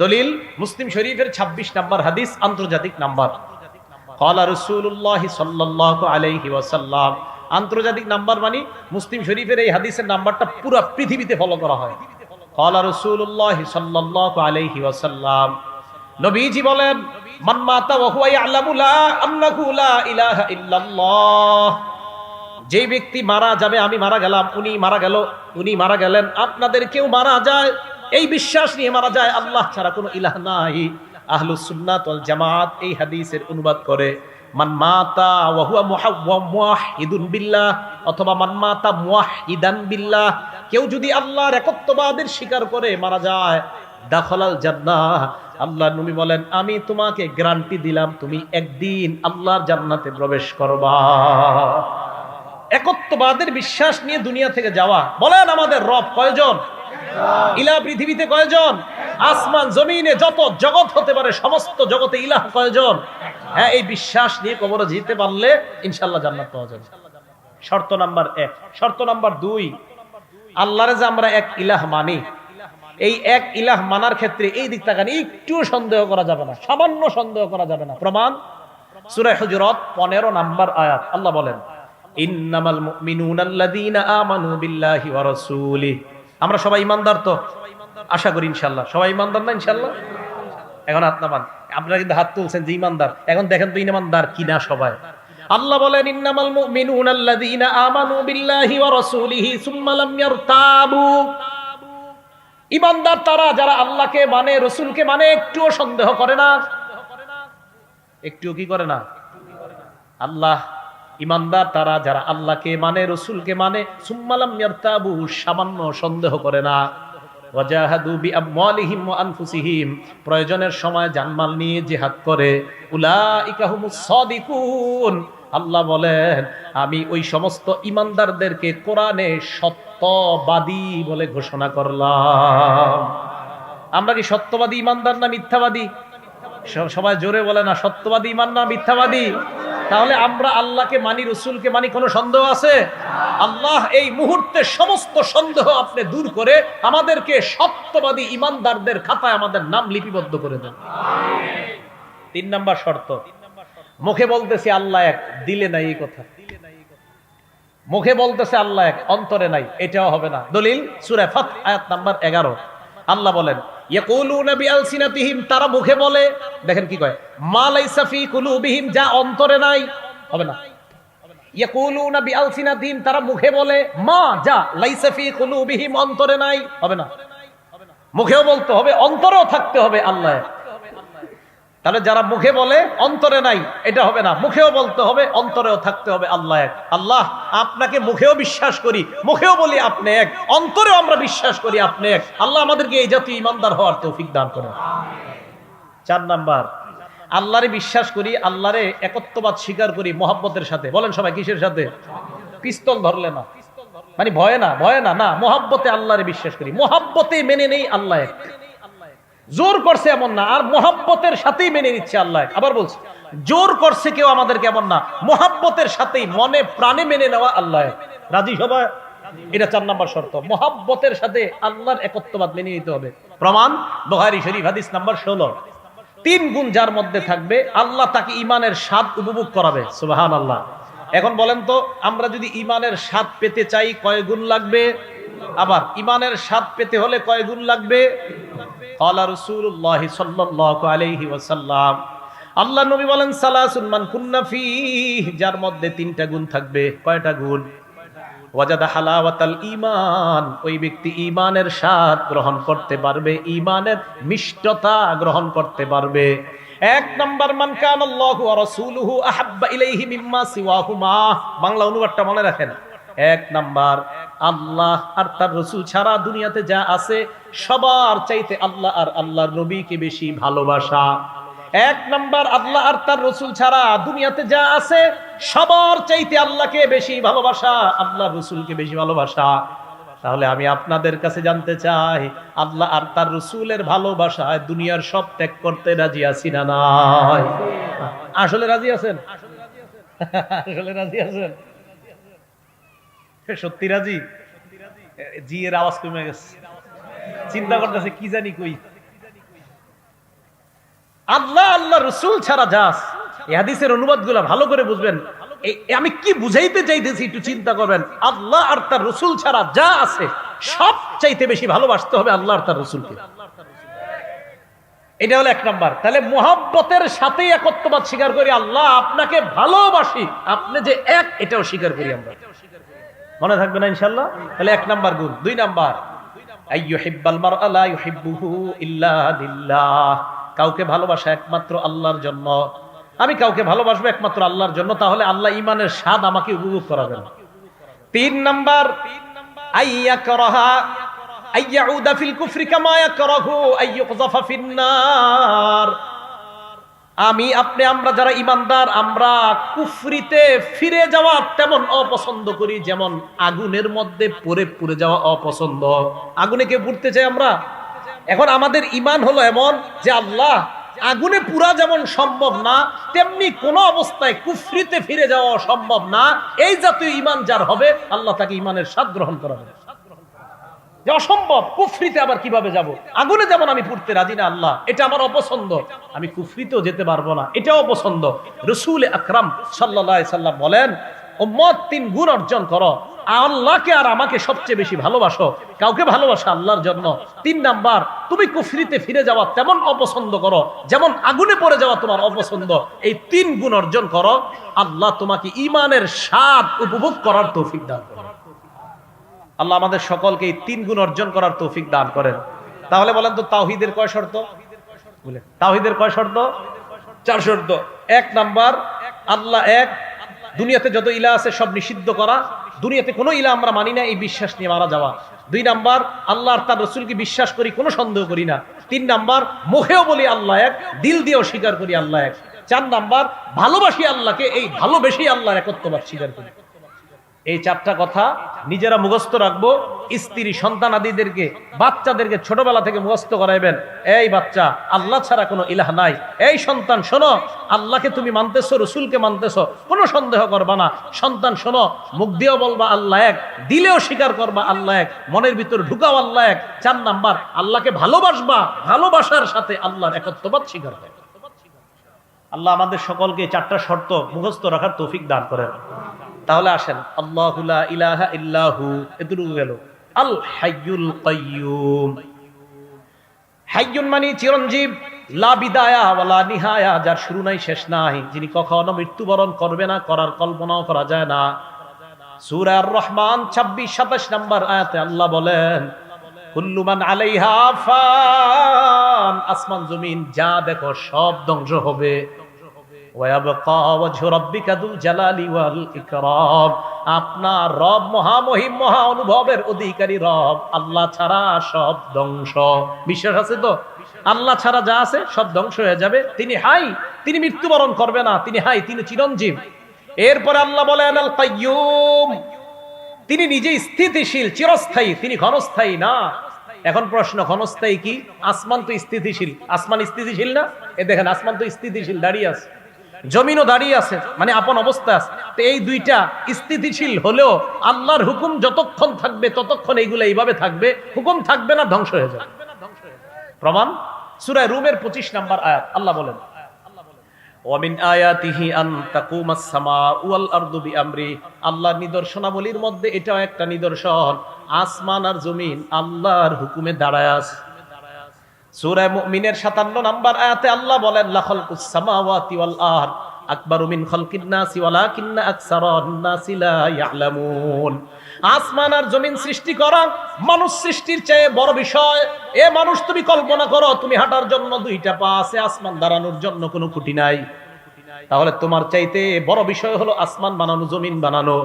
Speaker 1: দলিল মুসলিম শরীফের 26 নম্বর হাদিস, আন্তর্জাতিক নাম্বার। ক্বালা রাসূলুল্লাহ সাল্লাল্লাহু আলাইহি ওয়াসাল্লাম, আন্তর্জাতিক নাম্বার মানে মুসলিম শরীফের এই হাদিসের নাম্বারটা পুরো পৃথিবীতে ফলো করা হয়। ক্বালা রাসূলুল্লাহ সাল্লাল্লাহু আলাইহি ওয়াসাল্লাম, নবীজি বলেন, মান মাতা ওয়া হুয়া ইয়ালামু লা আন্নাহু লা ইলাহা ইল্লাল্লাহ, যে ব্যক্তি মারা যাবে, আমি মারা গেলাম, উনি মারা গেল, উনি মারা গেলেন, আপনাদের কেউ মারা যায়, এই বিশ্বাস নিয়ে মারা যায় আল্লাহ ছাড়া কোনো ইলাহ নাই। আহলুস সুন্নাত ওয়াল জামাত এই হাদিসের অনুবাদ করে, মান মাতা ওয়া হুয়া মুওয়াহহিদুন বিল্লাহ, অথবা মান মাতা মুওয়াহহিদান বিল্লাহ, কেউ যদি আল্লাহর একত্ববাদের স্বীকার করে মারা যায়, দাখালাল জান্নাহ, আল্লাহ নবী বলেন আমি তোমাকে গ্যারান্টি দিলাম তুমি একদিন আল্লাহর জান্নাতে প্রবেশ করবা। একত্ববাদের বিশ্বাস নিয়ে দুনিয়া থেকে যাওয়া। বলেন আমাদের রব কয়জন? ইলাহ পৃথিবীতে কয়জন? আসমান জমিনে যত জগৎ হতে পারে সমস্ত জগতে ইলাহ কয়জন? হ্যাঁ, এই বিশ্বাস নিয়ে কবরে যেতে পারলে ইনশাআল্লাহ জান্নাত পাওয়া যাবে। শর্ত নাম্বার 1। শর্ত নাম্বার 2, আল্লাহরে যে আমরা এক ইলাহ মানি, এই এক ইলাহ মানার ক্ষেত্রে এই দিক তাকান একটু সন্দেহ করা যাবে না, সামান্য সন্দেহ করা যাবে না। প্রমাণ সূরা হুজুরাত 15 নাম্বার আয়াত। আল্লাহ বলেন ইন্নামাল মুমিনুনা আল্লাযীনা আমানু বিল্লাহি ওয়া রাসূলিহি। আমরা সবাই ইমানদার তো? আশা করি ইনশাআল্লাহ সবাই ইমানদার না ইনশাআল্লাহ? এখন হাত নামান। আপনারা কিন্তু হাত তুলছেন যে ইমানদার, এখন দেখেন তো ইমানদার কিনা সবাই। আল্লাহ বলেন ইন্নামাল মুমিনুনা আল্লাযীনা আমানু বিল্লাহি ওয়া রাসূলিহি সুম্মা লাম ইয়ারতাবু। ইমানদার তারা যারা আল্লাহকে মানে, রাসূলকে মানে, একটুও সন্দেহ করে না। একটুও কি করে না? আল্লাহ ইমানদার তারা যারা আল্লাহকে মানে, রাসূলকে মানে, সুম্মা লাম ইয়ারতাবু, সামান্য সন্দেহ করে না। ওয়াজাহাদু বিআমওয়ালিহিম ওয়া আনফুসিহিম, প্রয়োজনের সময় জানমাল নিয়ে জিহাদ করে। উলাইকা হুমুস সাদিকুন। আল্লাহ বলেন আমি ওই সমস্ত ইমানদারদেরকে কোরআনে সত্যবাদী বলে ঘোষণা করলাম। আমরা কি সত্যবাদী ইমানদার না মিথ্যাবাদী? সবাই জোরে বলে না, সত্যবাদী ইমান না মিথ্যাবাদী? তাহলে আমরা আল্লাহকে মানি, রাসূলকে মানি, কোনো সন্দেহ আছে? আল্লাহ এই মুহূর্তে সমস্ত সন্দেহ আপনি দূর করে আমাদেরকে সত্যবাদী ইমানদারদের খাতায় আমাদের নাম লিপিবদ্ধ করে দেন। 3 নাম্বার শর্ত, মুখে বলতেছে আল্লাহ এক, দিলে নাই এই কথা। মুখে বলতেছে আল্লাহ এক, অন্তরে নাই, এটাও হবে না। দলিল সূরা ফাত আয়াত নাম্বার 11। আল্লাহ বলেন ইয়াকুলুনা বিআলসিনাতিহিম, তারা মুখে বলে, দেখেন কি কয়, মা লাইসা ফি কুলুবিহিম, যা অন্তরে নাই, হবে না। ইয়াকুলুনা বিআলসিনাতিহিম, তারা মুখে বলে, মা যা লাইসা ফি কুলুবিহিম, অন্তরে নাই, হবে না। মুখেও বলতে হবে, অন্তরেও থাকতে হবে আল্লাহ। তাহলে যারা মুখে বলে অন্তরে নাই, এটা হবে না। মুখেও বলতে হবে, অন্তরেও থাকতে হবে আল্লাহ এক। আল্লাহ আপনাকে মুখেও বিশ্বাস করি, মুখেও বলি আপনি এক, অন্তরেও আমরা বিশ্বাস করি আপনি এক। আল্লাহ আমাদেরকে এই জাতীয় ইমানদার হওয়ার তৌফিক দান করেন। 4 নাম্বার, আল্লাহরে বিশ্বাস করি, আল্লাহরে একত্ববাদ স্বীকার করি মহব্বতের সাথে। বলেন সবাই কিসের সাথে? পিস্তল ধরলে না, মানে ভয়ে না, ভয়ে না, না, মহব্বতে আল্লাহরে বিশ্বাস করি, মহব্বতে মেনে নেই আল্লাহ এক। জোর করছে এমন না, আর মহব্বতের সাথেই মেনে নিচ্ছে আল্লাহ। আবার বলছি, জোর করছে কেউ আমাদেরকে এমন না, মহব্বতের সাথেই মনে প্রাণে মেনে নেওয়া আল্লাহ। রাজি সবাই? এটা 4 নাম্বার শর্ত, মহব্বতের সাথে আল্লাহর একত্ববাদ মেনে নিতে হবে। প্রমাণ বুখারী শরীফ হাদিস নাম্বার 16। 3 গুণ যার মধ্যে থাকবে আল্লাহ তাকে ঈমানের স্বাদ উপভোগ করাবে। সুবহানাল্লাহ। এখন বলেন তো, আমরা যদি ঈমানের স্বাদ পেতে চাই কয় গুণ লাগবে? আবার ঈমানের স্বাদ পেতে হলে কয় গুণ লাগবে? ক্বালা রাসূলুল্লাহ সাল্লাল্লাহু আলাইহি ওয়াসাল্লাম, আল্লাহ নবী বলেন সালাসুন মান কুন্না ফীহি, যার মধ্যে 3টা গুণ থাকবে। কয়টা গুণ? ওয়াজাদা হালাওয়াতাল ঈমান, ওই ব্যক্তি ঈমানের স্বাদ গ্রহণ করতে পারবে, ঈমানের মিষ্টতা গ্রহণ করতে পারবে। 1 নাম্বার, মান কানাল্লাহু ওয়া রাসূলুহু আহাব্বা ইলাইহি মিম্মা সিওয়াহুমা। বাংলা অনুবাদটা মনে রাখেন। 1 নাম্বার, আল্লাহ আর তার রাসূল ছাড়া দুনিয়াতে যা আছে সবার চাইতে আল্লাহ আর আল্লাহর নবীকে বেশি ভালোবাসা। 1 নাম্বার, আল্লাহ আর তার রাসূল ছাড়া দুনিয়াতে যা আছে সবার চাইতে আল্লাহকে বেশি ভালোবাসা, আল্লাহর রাসূলকে বেশি ভালোবাসা। তাহলে আমি আপনাদের কাছে জানতে চাই, আল্লাহ আর তার রাসূলের ভালোবাসায় দুনিয়ার সব ত্যাগ করতে রাজি আছি না নাই? আসলে রাজি আছেন? আসলে রাজি আছেন? সত্যি রাজি? জি এর আওয়াজ কমে গেছে, চিন্তা করতেছে কি জানি কই। আল্লাহ আল্লাহ রাসূল ছাড়া যাস, এই হাদিসের অনুবাদগুলো ভালো করে বুঝবেন। আমি কি বুঝাইতে চাইতেছি একটু চিন্তা করবেন। আল্লাহ আর তার রাসূল ছাড়া যা আছে সব চাইতে বেশি ভালোবাসতে হবে আল্লাহ আর তার রাসূলকে। এটা হলো 1 নাম্বার। তাহলে মুহাব্বতের সাথেই একত্ববাদ স্বীকার করি, আল্লাহ আপনাকে ভালোবাসি, আপনি যে এক, এটাও স্বীকার করি আমরা। মনে থাকবে না ইনশাআল্লাহ? তাহলে 1 নাম্বার গুণ। 2 নাম্বার, আইয়ুহিব্বাল মারআ লা ইউহিব্বুহু ইল্লা লিল্লাহ, কাউকে ভালোবাসা একমাত্র আল্লাহর জন্য। আমি কাউকে ভালোবাসবো একমাত্র আল্লাহর জন্য, তাহলে আল্লাহ ঈমানের স্বাদ আমাকে উপভোগ করাবেন। 3 নাম্বার, আইয়াউদা ফিল কুফরি কামা ইয়াকরাহু আইয়ুকযাফা ফিন্নার। আমি আপনি আমরা যারা ঈমানদার, আমরা কুফরিতে ফিরে যাওয়া তেমন অপছন্দ করি যেমন আগুনের মধ্যে পুড়ে যাওয়া অপছন্দ। আগুনে কে পুড়তে চাই আমরা? এখন আমাদের ঈমান হলো এমন যে আল্লাহ আগুনে পুরা যেমন সম্ভব না, তেমনি কোন অবস্থায় কুফরিতে ফিরে যাওয়া সম্ভব না। এই জাতীয় ঈমান যার হবে, আল্লাহ তাকে ঈমানের স্বাদ গ্রহণ করাবে। যে অসম্ভব, কুফরিতে আবার কিভাবে যাব? আগুনে যেমন আমি পুড়তে রাজি না আল্লাহ, এটা আমার অপছন্দ, আমি কুফরিতেও যেতে পারবো না, এটাও অপছন্দ। রাসূল আকরাম সাল্লাল্লাহু আলাইহি সাল্লাম বলেন, উম্মত 3 গুণ অর্জন করো, আল্লাহকে আর আমাকে সবচেয়ে বেশি ভালোবাসো, কাউকে ভালোবাসো আল্লাহর জন্য। 3 নাম্বার, তুমি কুফরিতে ফিরে যাওয়া তেমন অপছন্দ করো যেমন আগুনে পড়ে যাওয়া তোমার অপছন্দ। এই 3 গুণ অর্জন করো, আল্লাহ তোমাকে ঈমানের স্বাদ উপভোগ করার তৌফিক দান করেন। আল্লাহ আমাদের সকলকে এই 3 গুণ অর্জন করার তৌফিক দান করেন। তাহলে বলেন তো তাওহীদের কয় শর্ত? বলেন তাওহীদের কয় শর্ত? 4 শর্ত। 1 নাম্বার, আল্লাহ এক, দুনিয়াতে যত ইলাহ আছে সব নিষিদ্ধ করা, দুনিয়াতে কোনো ইলাহ আমরা মানি না, এই বিশ্বাস নিয়ে মারা যাওয়া। 2 নাম্বার, আল্লাহ আর তার রাসূলকে বিশ্বাস করি, কোনো সন্দেহ করি না। 3 নাম্বার, মুখেও বলি আল্লাহ এক, দিল দিয়েও স্বীকার করি আল্লাহ এক। 4 নাম্বার, ভালোবাসি আল্লাহকে, এই ভালোবেসে আল্লাহর একত্ববাদ স্বীকার করি। এই 4টা কথা নিজেরা মুখস্থ রাখবো, স্ত্রী সন্তান আদিদেরকে, বাচ্চাদেরকে ছোটবেলা থেকে মুখস্থ করাইবেন। এই বাচ্চা, আল্লাহ ছাড়া কোনো ইলাহ নাই। এই সন্তান শোনো, আল্লাহকে তুমি মানতেছো, রসুলকে মানতেছো, কোনো সন্দেহ করবা না। সন্তান শোনো, মুখ দিয়েও বলবা আল্লাহ এক, দিলেও স্বীকার করবা আল্লাহ এক, মনের ভিতরে ঢুকাও আল্লাহ এক। 4 নাম্বার, আল্লাহকে ভালোবাসবা, ভালোবাসার সাথে আল্লাহর একত্ববাদ স্বীকার করবে। আল্লাহ আমাদের সকলকে 4টা শর্ত মুখস্থ রাখার তৌফিক দান করেন। তাহলে আসেন, আল্লাহু লা ইলাহা ইল্লাহু, এতটুকু গেল। আল হাইয়ুল কাইয়ুম, হাইয়ুন মানে চিরঞ্জীব, লা বিদায়া ওয়ালা নিহায়া, যার শুরু নাই শেষ নাই, যিনি কখনো মৃত্যুবরণ করবে না, করার কল্পনাও করা যায় না। সূরা আর-রহমান 26-27 নম্বর আয়াতে আল্লাহ বলেন, কুল্লু মান আলাইহা ফান, আসমান জমিন যা দেখো সব ধ্বংস হবে। ওয়ায়াবকা ওয়াজহু রাব্বিকা যুল জালালি ওয়াল ইকরাম, আপনার রব মহামহিম, মহা অনুভবের অধিকারী রব, আল্লাহ ছাড়া সব ধ্বংস। বিশ্বাস আছে তো? আল্লাহ ছাড়া যা আছে সব ধ্বংস হয়ে যাবে। তিনি হাই, তিনি মৃত্যুবরণ করবে না, তিনি হাই, তিনি চিরঞ্জীব। এরপরে আল্লাহ বলেন আল কাইয়ুম, তিনি নিজে স্থিতিশীল, চিরস্থায়ী, তিনি ক্ষণস্থায়ী না। এখন প্রশ্ন, ক্ষণস্থায়ী কি? আসমান তো স্থিতিশীল, আসমান স্থিতিশীল না? এ দেখেন, আসমান তো স্থিতিশীল, দাঁড়িয়ে আছে, জমিনও দাঁড়িয়ে আছে, মানে আপন অবস্থায় আছে। তো এই দুইটা স্থিতিশীল হলেও আল্লাহর হুকুম যতক্ষণ থাকবে ততক্ষণ এইগুলো এইভাবে থাকবে, হুকুম থাকবে না, ধ্বংস হয়ে যাবে। প্রমাণ সূরা রুমের 25 নম্বর আয়াত, আল্লাহ বলেন, ওয়ামিন আয়াতিহি আন তাকুমাস সামাউ ওয়াল আরদু বিআমরি, আল্লাহর নিদর্শনাবলীর মধ্যে এটাও একটা নিদর্শন, আসমান আর জমিন আল্লাহর হুকুমে দাঁড়ায় আছে। সূরা মুমিনের 57 নম্বর আয়াতে আল্লাহ বলেন, লা খালকুস সামাওয়াতি ওয়াল আরদ আকবারু মিন খালকিন নাসি ওয়ালাকিন্না আকসারান নাসি লা ইয়ালামুন, আসমান আর জমিন সৃষ্টি করা মানুষ সৃষ্টির চেয়ে বড় বিষয়। এ মানুষ, তুমি কল্পনা করো, তুমি হাঁটার জন্য 2টা পা আছে, আসমান দাঁড়ানোর জন্য কোনো খুঁটি নাই। তাহলে তোমার চাইতে বড় বিষয় হলো আসমান বানানো, জমিন বানানো।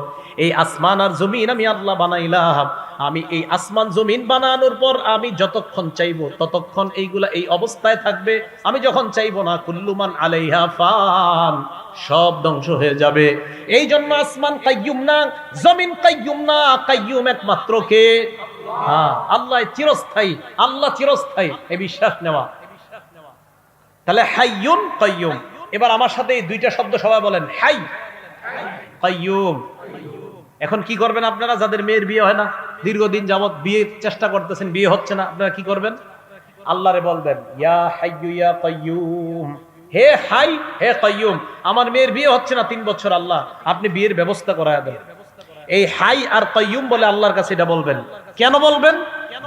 Speaker 1: এই আসমান আর জমিন আমি আল্লাহ বানাইলাম। আমি এই আসমান জমিন বানানোর পর আমি যতক্ষণ চাইবো ততক্ষণ এইগুলা এই অবস্থায় থাকবে। আমি যখন চাইবো না, কুল্লুমান আলাইহা ফান, সব ধ্বংস হয়ে যাবে। এই জন্য আসমান কাইয়ুম না, জমিন কাইয়ুম না, কাইয়ুম একমাত্র কে? আল্লাহ চিরস্থায়ী, আল্লাহ চিরস্থায়ী, এই বিশ্বাস নেওয়া। তাহলে হাইয়ুন কাইয়ুম। এবার আমার সাথে এই 2টা শব্দ সবাই বলেন, হাই কাইয়ুম। এখন কি করবেন আপনারা, যাদের মেয়ের বিয়ে হয় না, দীর্ঘদিন যাবত বিয়ের চেষ্টা করতেছেন, বিয়ে হচ্ছে না, আপনারা কি করবেন? আল্লাহরে বলবেন, ইয়া হাইয়ু ইয়া কাইয়ুম, হে হাই, হে কাইয়ুম, আমার মেয়ের বিয়ে হচ্ছে না 3 বছর, আল্লাহ আপনি বিয়ের ব্যবস্থা করায় দেন। এই হাই আর কাইয়ুম বলে আল্লাহর কাছে এটা বলবেন। কেন বলবেন?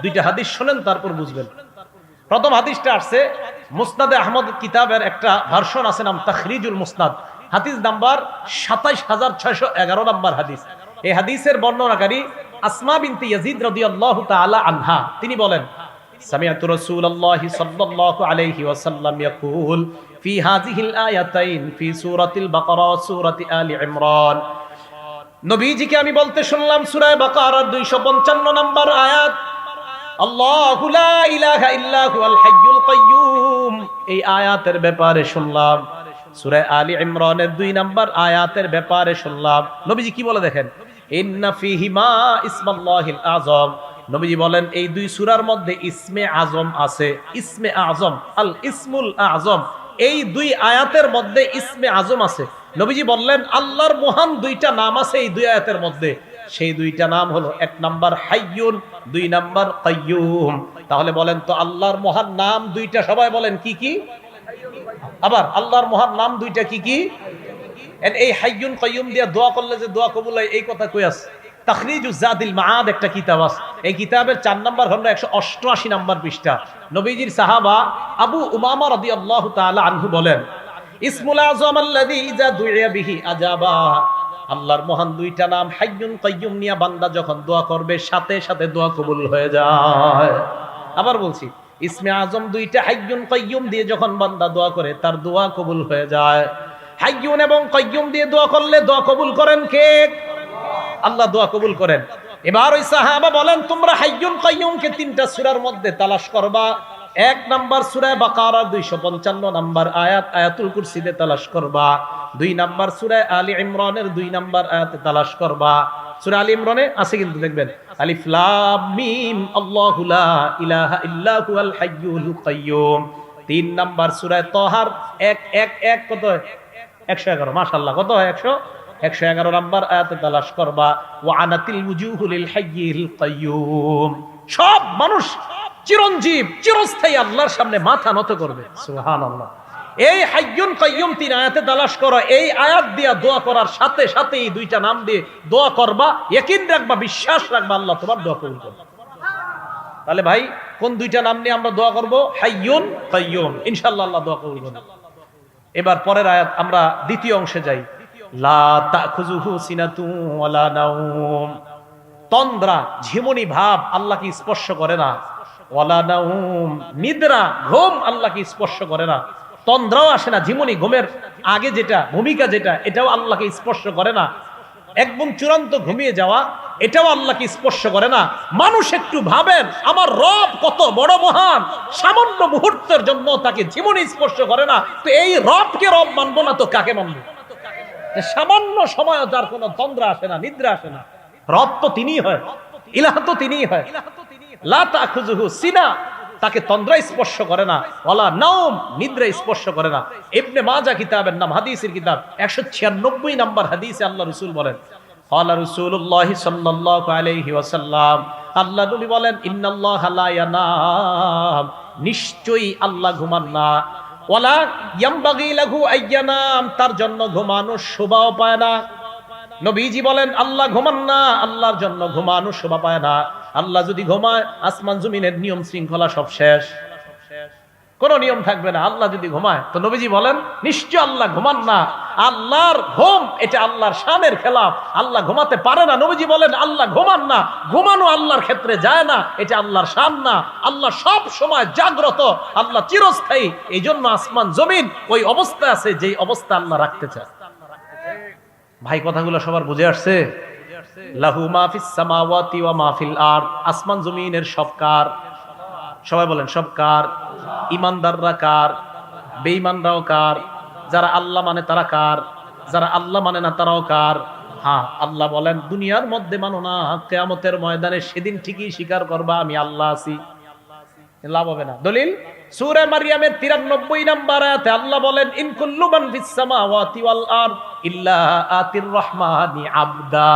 Speaker 1: 2টা হাদিস শুনেন, তারপর বুঝবেন। প্রথম হাদিসটা আসছে মুসনাদে আহমদ কিতাবের একটা ভার্সন আছে, নাম তাখরিজুল মুসনাদ, হাদিস নাম্বার 27611 নম্বর হাদিস। এই হাদিসের বর্ণনাকারী আসমা বিনতে ইয়াজিদ রাদিয়াল্লাহু তাআলা আনহা, তিনি বলেন, সামিআতু রাসূলুল্লাহি সাল্লাল্লাহু আলাইহি ওয়াসাল্লাম ইয়াকুল ফি হাযিহিল আয়াতাইন ফি সূরাতিল বাকারা ওয়া সূরাতি আলি ইমরান, নবীজিকে আমি বলতে শুনলাম সূরা বাকারার 255 নম্বর আয়াত আল্লাহু লা ইলাহা ইল্লা হুয়াল হাইয়ুল কাইয়্যুম, এই আয়াতের ব্যাপারে শুনলাম। সূরা আলী ইমরানের 2 নম্বর আয়াতের ব্যাপারে শুনলাম। নবীজি কি বলে দেখেন, ইন্না ফীহিমা ইসমাল্লাহিল আযম। নবীজি বলেন এই 2 সূরার মধ্যে ইসমে আযম আছে। ইসমে আযম, আল ইসমুল আযম, এই 2 আয়াতের মধ্যে ইসমে আযম আছে। নবীজি বললেন আল্লাহর মহান 2টা নাম আছে এই 2 আয়াতের মধ্যে। সেই 2টা নাম হলো 1 নাম্বার হাইয়ুন, 2 নাম্বার কাইয়্যুম। তাহলে বলেন তো আল্লাহর মহান নাম 2টা সবাই বলেন কি কি? আবার আল্লাহর মহান নাম 2টা কি কি? এই হাইয়ুন কাইয়্যুম দিয়ে দোয়া করলে যে দোয়া কবুল হয় এই কথা কই আছে? তাখরিজুজ জাদিল মাআদ একটা কিতাব আছে। এই কিতাবের 4 নাম্বার খন্ড 188 নাম্বার পৃষ্ঠা। নবীজির সাহাবা আবু উমামা রাদিয়াল্লাহু তাআলা আনহু বলেন, ইসমুল আযম আল্লাযী ইযা দুইয়া বিহি আজাবা। আল্লাহর মহান 2টা নাম হাইয়ুন কাইয়্যুম নিয়ে বান্দা যখন দোয়া করবে সাথে সাথে দোয়া কবুল হয়ে যায়। আবার বলছি, ইসমে আযম 2টা হাইয়ুন কাইয়্যুম দিয়ে যখন বান্দা দোয়া করে তার দোয়া কবুল হয়ে যায়। হাইয়ুন এবং কাইয়্যুম দিয়ে দোয়া করলে দোয়া কবুল করেন কে? আল্লাহ দোয়া কবুল করেন। এবার ওই সাহাবা বলেন তোমরা হাইয়ুন কাইয়্যুমকে 3টা সূরার মধ্যে তালাশ করবা। 1 নাম্বার সূরা বাকারা 255 নাম্বার আয়াত আয়াতুল কুরসিতে তালাশ করবা। 2 নাম্বার সূরা আলী ইমরানের 2 নাম্বার আয়াতে তালাশ করবা। সূরা আলী ইমরানে আছে কিন্তু দেখবেন আলিফ লাম মিম আল্লাহু লা ইলাহা ইল্লা হুয়াল হাইয়ুল কাইয়্যুম। 3 নাম্বার সূরা তাহার 1 কত? 111। মাশাআল্লাহ, কত হয়? 111 নাম্বার আয়াতে তালাশ করবা। ওয়া আনাতিল ওয়ুজুহু লিল হাইয়িল কাইয়্যুম। সব মানুষ চিরঞ্জীব চিরস্থায়ী আল্লাহর সামনে মাথা নত করবে। সুবহানাল্লাহ। এই হাইয়ুন কাইয়্যুম 3 আয়াতে তালাশ করো। এই আয়াত দিয়া দোয়া করার সাথে সাথে এই 2টা নাম দিয়ে দোয়া করবা, ইয়াকিন রাখবা, বিশ্বাস রাখবা আল্লাহ তোমার দোয়া কবুল করবে। তাহলে ভাই কোন 2টা নাম নিয়ে আমরা দোয়া করব? হাইয়ুন কাইয়্যুম। ইনশাআল্লাহ আল্লাহ দোয়া কবুল করবে। এবার পরের আয়াত আমরা দ্বিতীয় অংশে যাই। লা তাখুযুহু সিনাতুন ওয়ালা নাওম। তন্দ্রা ঝিমুনি ভাব আল্লাহকে স্পর্শ করে না। ওয়ালা নাওম, নিদ্রা ঘুম আল্লাহকে স্পর্শ করে না। তন্দ্রাও আসে না, ঝিমুনি ঘুমের আগে যেটা ভূমিকা যেটা এটাও আল্লাহকে স্পর্শ করে না। একদম চূড়ান্ত ঘুমিয়ে যাওয়া এটাও আল্লাহকে স্পর্শ করে না। মানুষ একটু ভাবেন আমার রব কত বড় মহান, সামান্য মুহূর্তের জন্য তাকে ঝিমুনি স্পর্শ করে না, তো এই রবকে রব মানবো না তো কাকে মানবো? সামান্য সময় যার কোনো তন্দ্রা আসে না, নিদ্রা আসে না। রব তো তিনিই হয়, ইলাহ তো তিনিই হয়। লা তাখুযুহু সিনা, তাকে তন্দ্রা স্পর্শ করে না। ওয়ালা নাওম, নিদ্রা স্পর্শ করে না। ইবনে মাজাহ কিতাবের নাম, হাদিসের কিতাব, 196 নাম্বার হাদিসে আল্লাহ রাসূল বলেন, ক্বালা রাসূলুল্লাহ সাল্লাল্লাহু আলাইহি ওয়াসাল্লাম, আল্লাহ নবী বলেন, ইন্নাল্লাহা লা ইয়ানাম, নিশ্চয়ই আল্লাহ ঘুমান না। ওয়ালা ইয়ামবাগি লাহু আইয়ানাম, তার জন্য ঘুমানোর শোভাও পায় না। নবীজি বলেন আল্লাহ ঘুমান না, আল্লাহর জন্য ঘুমানো শোভা পায় না। আল্লাহ যদি ঘুমায় আসমান জমিনের নিয়ম শৃঙ্খলা সব শেষ, কোন নিয়ম থাকবে না। আল্লাহ যদি ঘুমায়, তো নবীজি বলেন নিশ্চয় আল্লাহ ঘুমান না। আল্লাহর ঘুম এটা আল্লাহর শানের খেলাফ, আল্লাহ ঘুমাতে পারে না। নবীজি বলেন আল্লাহ ঘুমান না, ঘুমানো আল্লাহর ক্ষেত্রে যায় না, এটা আল্লাহর শান না। আল্লাহ সব সময় জাগ্রত, আল্লাহ চিরস্থায়ী। এই জন্য আসমান জমিন ওই অবস্থা আছে যে অবস্থা আল্লাহ রাখতে চায়। ভাই কথাগুলো সবার বুঝে আসছে? লাহু মা ফিস সামাওয়াতি ওয়া মা ফিল আরদ, আসমান জমিনের সব কার? সবাই বলেন সব কার? ইমানদাররা কার? বেঈমানরাও কার? যারা আল্লাহ মানে তারা কার? যারা আল্লাহ মানে না তারাও কার? হ্যাঁ, আল্লাহ বলেন দুনিয়ার মধ্যে মানো না, কিয়ামতের ময়দানে সেদিন ঠিকই স্বীকার করবা আমি আল্লাহ আছি, লাভ হবে না। দলিল সূরা মারইয়ামের 93 নম্বর আয়াতে আল্লাহ বলেন, ইন কুল্লু মান ফিস সামাওয়াতি ওয়াল আরদ ইল্লা আতির রহমানি আবদা,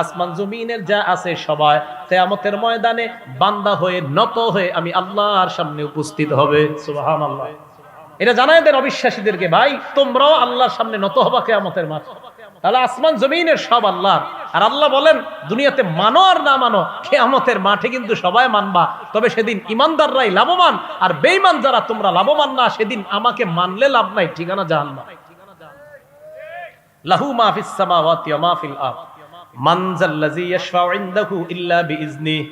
Speaker 1: আসমান জমিনের যা আছে সবাই কিয়ামতের ময়দানে বান্দা হয়ে নত হয়ে আমি আল্লাহর সামনে উপস্থিত হবে। সুবহানাল্লাহ। এটা জানাই দেন অবিশ্বাসীদেরকে, ভাই তোমরাও আল্লাহর সামনে নত হবা কিয়ামতের মাঠে। তাহলে আসমান জমিনের সব আল্লাহর। আর আল্লাহ বলেন দুনিয়াতে মানো আর না মানো, কিয়ামতের মাঠে কিন্তু সবাই মানবা। তবে সেদিন ইমানদাররাই লাভবান, আর বেঈমান যারা তোমরা লাভবান না, সেদিন আমাকে মানলে লাভ নাই, ঠিকানা জাহান্নাম। লাহু মা ফিস সামাওয়াতি ওয়া মা ফিল আরদ মান যাল্লাযী ইয়াশফাউ ইনদাহু ইল্লা বিইজনিহি,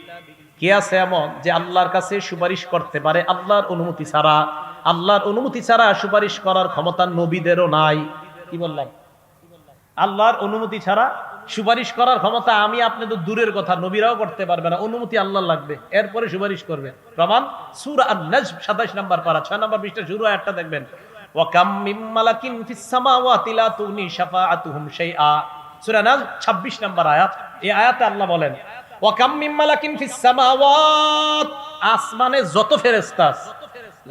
Speaker 1: কে আছে এমন যে আল্লাহর কাছে সুপারিশ করতে পারে আল্লাহর অনুমতি ছাড়া? আল্লাহর অনুমতি ছাড়া সুপারিশ করার ক্ষমতা নবীদেরও নাই। কি বললাম? আল্লাহর অনুমতি ছাড়া সুপারিশ করার ক্ষমতা আমি আপনি তো দূরের কথা, নবীরাও করতে পারবে না, অনুমতি আল্লাহ লাগবে, এরপরে সুপারিশ করবে। প্রমাণ সূরা আন-নাজম 27 নম্বর পারা 6 নম্বর পৃষ্ঠা শুরু আয়াতটা দেখবেন, ওয়া কাম মিম মালাকিন ফিস সামাওয়াতি লা তুগনি শাফাআতুহুম শাইআ, সূরা নাজম 26 নম্বর আয়াত। এই আয়াতে আল্লাহ বলেন ওয়া কাম মিম মালাকিন ফিস সামাওয়াত, আসমানে যত ফেরেশতা আছে,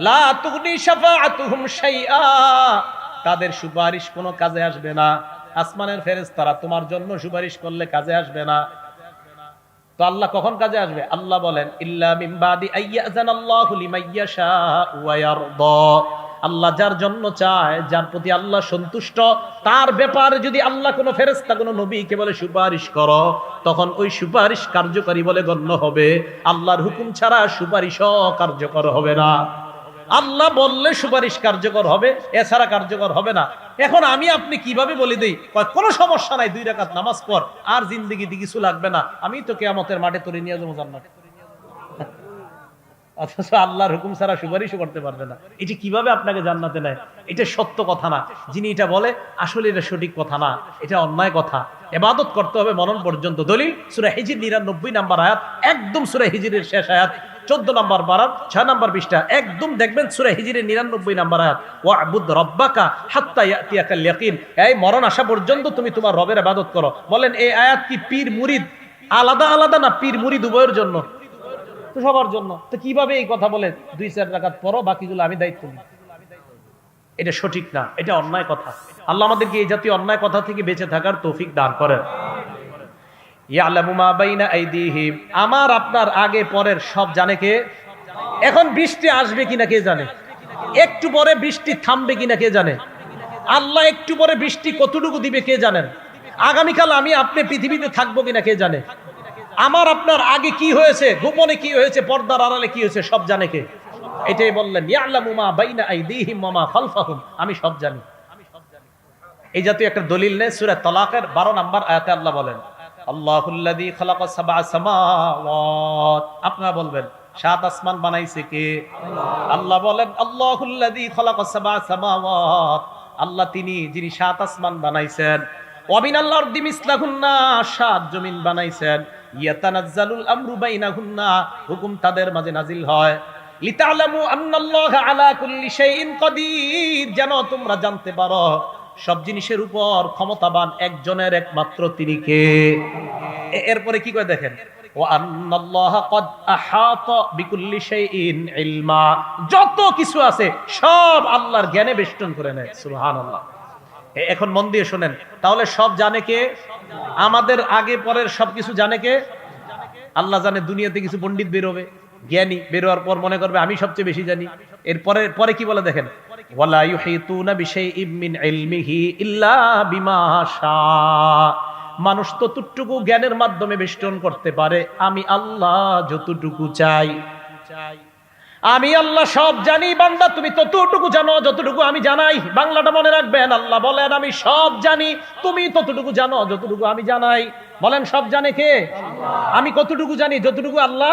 Speaker 1: লা তুগনি শাফাআতুহুম শাইআ, তাদের সুপারিশ কোনো কাজে আসবে না। আসমানের ফেরেশতারা তোমার জন্য সুপারিশ করলে কাজে আসবে না। তো আল্লাহ কখন কাজে আসবে? আল্লাহ বলেন ইল্লা মিন বাদি আইয়াযানাল্লাহু লিমাইয়াশা ওয়া ইয়ারদা, আল্লাহ যার জন্য চায়, যার প্রতি আল্লাহ সন্তুষ্ট, তার ব্যাপারে যদি আল্লাহ কোনো ফেরেশতা কোনো নবীকে বলে সুপারিশ করো, তখন ওই সুপারিশ কার্যকরী বলে গণ্য হবে। আল্লাহর হুকুম ছাড়া সুপারিশও কার্যকর হবে না। আল্লাহ বললে সুপারিশ কার্যকর হবে, এছাড়া কার্যকর হবে না। এখন আমি আপনি কিভাবে বলে দেই কোনো সমস্যা নাই, 2 রাকাত নামাজ পড়, আর জিন্দেগিতে কিছু লাগবে না, আমি তো কিয়ামতের মাঠে তোরে নিয়ে যাবো জান্নাতে। অথচ আল্লাহর হুকুম ছাড়া সুপারিশও করতে পারবে না। এটি কিভাবে আপনাকে জান্নাতে নেয়? এটা সত্য কথা না। যিনি এটা বলে আসলে এটা সঠিক কথা না, এটা অন্যায় কথা। ইবাদত করতে হবে মরণ পর্যন্ত। দলিল সূরা হিজর 99 নম্বর আয়াত, একদম সূরা হিজরের শেষ আয়াত 14 নম্বর পারার 6 নম্বর পৃষ্ঠা, একদম দেখবেন সূরা হিজরের 99 নম্বর আয়াত, ওয়া'বুদ রাব্বাকা হাত্তা ইয়াতিয়াকাল ইয়াকিন, এই মরণ আসা পর্যন্ত তুমি তোমার রবের ইবাদত করো। বলেন এই আয়াত কি পীর মুরিদ আলাদা আলাদা না পীর মুরিদ উভয়ের জন্য? তো সবার জন্য। তো কিভাবে এই কথা বলে 2-4 রাকাত পড়ো, বাকিগুলো আমি দায়িত্ব নিই? এটা সঠিক না, এটা অন্যায় কথা। আল্লাহ আমাদেরকে এই জাতীয় অন্যায় কথা থেকে বেঁচে থাকার তৌফিক দান করেন। ইয়ালামু মা বাইনা আইদিহিম, আমার আপনার আগে পরের সব জানে কে? এখন বৃষ্টি আসবে কিনা কে জানে? একটু পরে বৃষ্টি থামবে কিনা কে জানে? আল্লাহ একটু পরে বৃষ্টি কতটুকু দিবে কে জানেন? আগামীকাল আমি আপনি পৃথিবীতে থাকবো কিনা কে জানে? আমার আপনার আগে কি হয়েছে, গোপনে কি হয়েছে, পর্দার আড়ালে কি হয়েছে, সব জানে কে? এটাই বললেন ইয়ালামু মা বাইনা আইদিহিম ওয়া মা খালফাহুম, আমি সব জানি। এই জাতীয় একটা দলিল নেই সূরা তালাকের 12 নম্বর আয়াতে আল্লাহ বলেন আল্লাহুল্লাযী খালাকাস সাবআ সামাওয়াত, আপনারা বলবেন 7 আসমান বানাইছে কে? আল্লাহ বলেন আল্লাহুল্লাযী খালাকাস সাবআ সামাওয়াত, আল্লাহ তিনি যিনি 7 আসমান বানাইছেন, ওয়া মিনাল আরদি মিসলাহুন্না, 7 জমিন বানাইছেন, ইয়াতানাজ্জালুল আমরু বাইনাহুন্না, হুকুম তাদের মাঝে নাজিল হয়, লিতা'লামু আন্নাল্লাহা আলা কুল্লি শাইইন কাদির, যেন তোমরা জানতে পারো সব জিনিসের উপর ক্ষমতাবান একজনের একমাত্র তিনি কে? এরপরে কি করে দেখেন, ওয়া আন্নাল্লাহা ক্বাদ আহাতা বিকুল্লি শাইইন ইলমা, যত কিছু আছে সব আল্লাহর জ্ঞানে বেষ্টন করে নেয়। সুবহানাল্লাহ। এখন মন দিয়ে শুনেন, তাহলে সব জানে কে? আমাদের আগে পরের সবকিছু জানে কে? আল্লাহ জানে। দুনিয়াতে কিছু পণ্ডিত বেরোবে, জ্ঞানী বেরোয়ার পর মনে করবে আমি সবচেয়ে বেশি জানি। এরপরে পরে কি বলে দেখেন, ওয়ালা ইউহিতুনা বিশাইইম মিন ইলমিহি ইল্লা বিমা শা, মানুষ ততটুকু জ্ঞানের মাধ্যমে বেষ্টন করতে পারে আমি আল্লাহ যতটুকু চাই। আমি আল্লাহ সব জানি, বান্দা তুমি ততটুকু জানো যতটুকু আমি জানাই। বাংলাটা মনে রাখবেন, আল্লাহ বলেন আমি সব জানি, তুমি ততটুকু জানো যতটুকু আমি জানাই। বলেন সব জানে কে? আমি কতটুকু জানি যতটুকু আল্লাহ,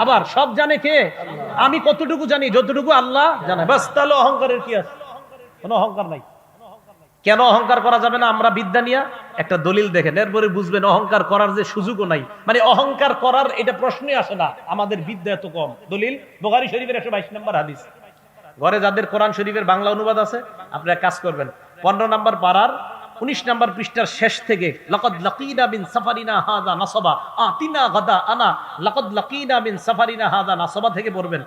Speaker 1: আবার সব জানে কে? আমি কতটুকু জানি যতটুকু আল্লাহ জানে। বাস, তাহলে অহংকারের কি আছে? কোনো অহংকার নাই। কেন অহংকার করা যাবে না? আমরা বিদ্যা নিয়ে একটা দলিল দেখেন, এরপরে বুঝবেন অহংকার করার যে সুযোগও নাই, মানে অহংকার করার এটা প্রশ্নই আসে না, আমাদের বিদ্যা এত কম। দলিল বুখারী শরীফের 122 নম্বর হাদিস। ঘরে যাদের কোরআন শরীফের বাংলা অনুবাদ আছে আপনারা কাজ করবেন, 15 নম্বর পারার 19 নম্বর পৃষ্ঠার শেষ থেকে লাকাদ লাকিনা বিন সাফারিনা হাযা নাসাবা আতিনা গাদা আনা লাকাদ লাকিনা বিন সাফারিনা হাযা নাসাবা থেকে পড়বেন।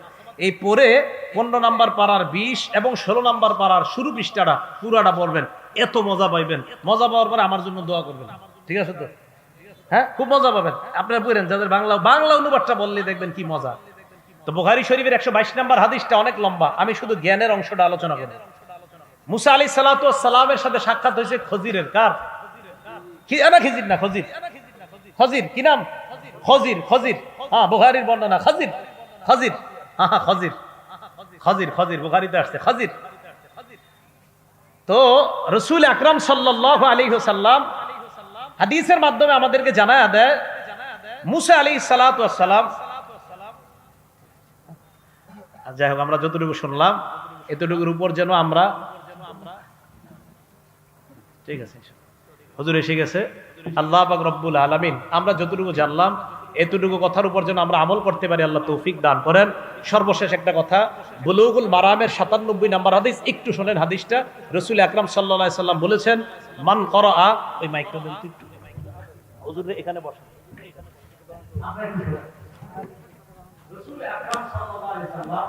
Speaker 1: এই পরে 15 নম্বর পারার 20 এবং 16 নম্বর পারার শুরু পৃষ্ঠাটা পুরাটা পড়বেন, এত মজা পাইবেন। মজা পাওয়ার পরে আমার জন্য দোয়া করবেন, ঠিক আছে তো? হ্যাঁ, খুব মজা পাবেন। আপনারা পড়েন, যাদের বাংলা অনুবাদটা বললে দেখবেন কি মজা। তো বুখারী শরীফের 122 নম্বর হাদিসটা অনেক লম্বা, আমি শুধু জ্ঞানের অংশটা আলোচনা করব। মুসা আলাইহিস সালাতু ওয়াস সালামের সাথে সাক্ষাৎ হয়েছে খজিরের। কার? খিজির না, খজির। খজির কি নাম? খজির। খজির, হ্যাঁ, বুখারীর বর্ণনা খজির। খজির, হ্যাঁ, খজির। খজির, খজির বুখারীতে আসছে খজির। তো রাসূল আকরাম সাল্লাল্লাহু আলাইহি ওয়াসাল্লাম হাদিসের মাধ্যমে আমাদেরকে জানায়া দেয় মুসা আলাইহিস সালাতু ওয়াস সালাম, যাই হোক আমরা যতটুকু শুনলাম এতটুকুর উপর যেন আমরা, ঠিক আছে হুজুর এসে গেছে, আল্লাহ পাক রব্বুল আলামিন আমরা যতটুকু জানলাম এতটুকু কথার উপর যেন আমরা আমল করতে পারি, আল্লাহ তৌফিক দান করেন। সর্বশেষ একটা কথা, বুলুগুল মারামের 97 নম্বর হাদিস, একটু শোনেন হাদিসটা। রাসূল আকরাম সাল্লাল্লাহু আলাইহি সাল্লাম বলেছেন, মান করাআ, ওই মাইকটা দেন তো একটু, হুজুর এখানে বসেন। রাসূল আকরাম সাল্লাল্লাহু আলাইহি সাল্লাম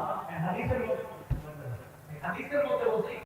Speaker 1: হাদিসের মধ্যে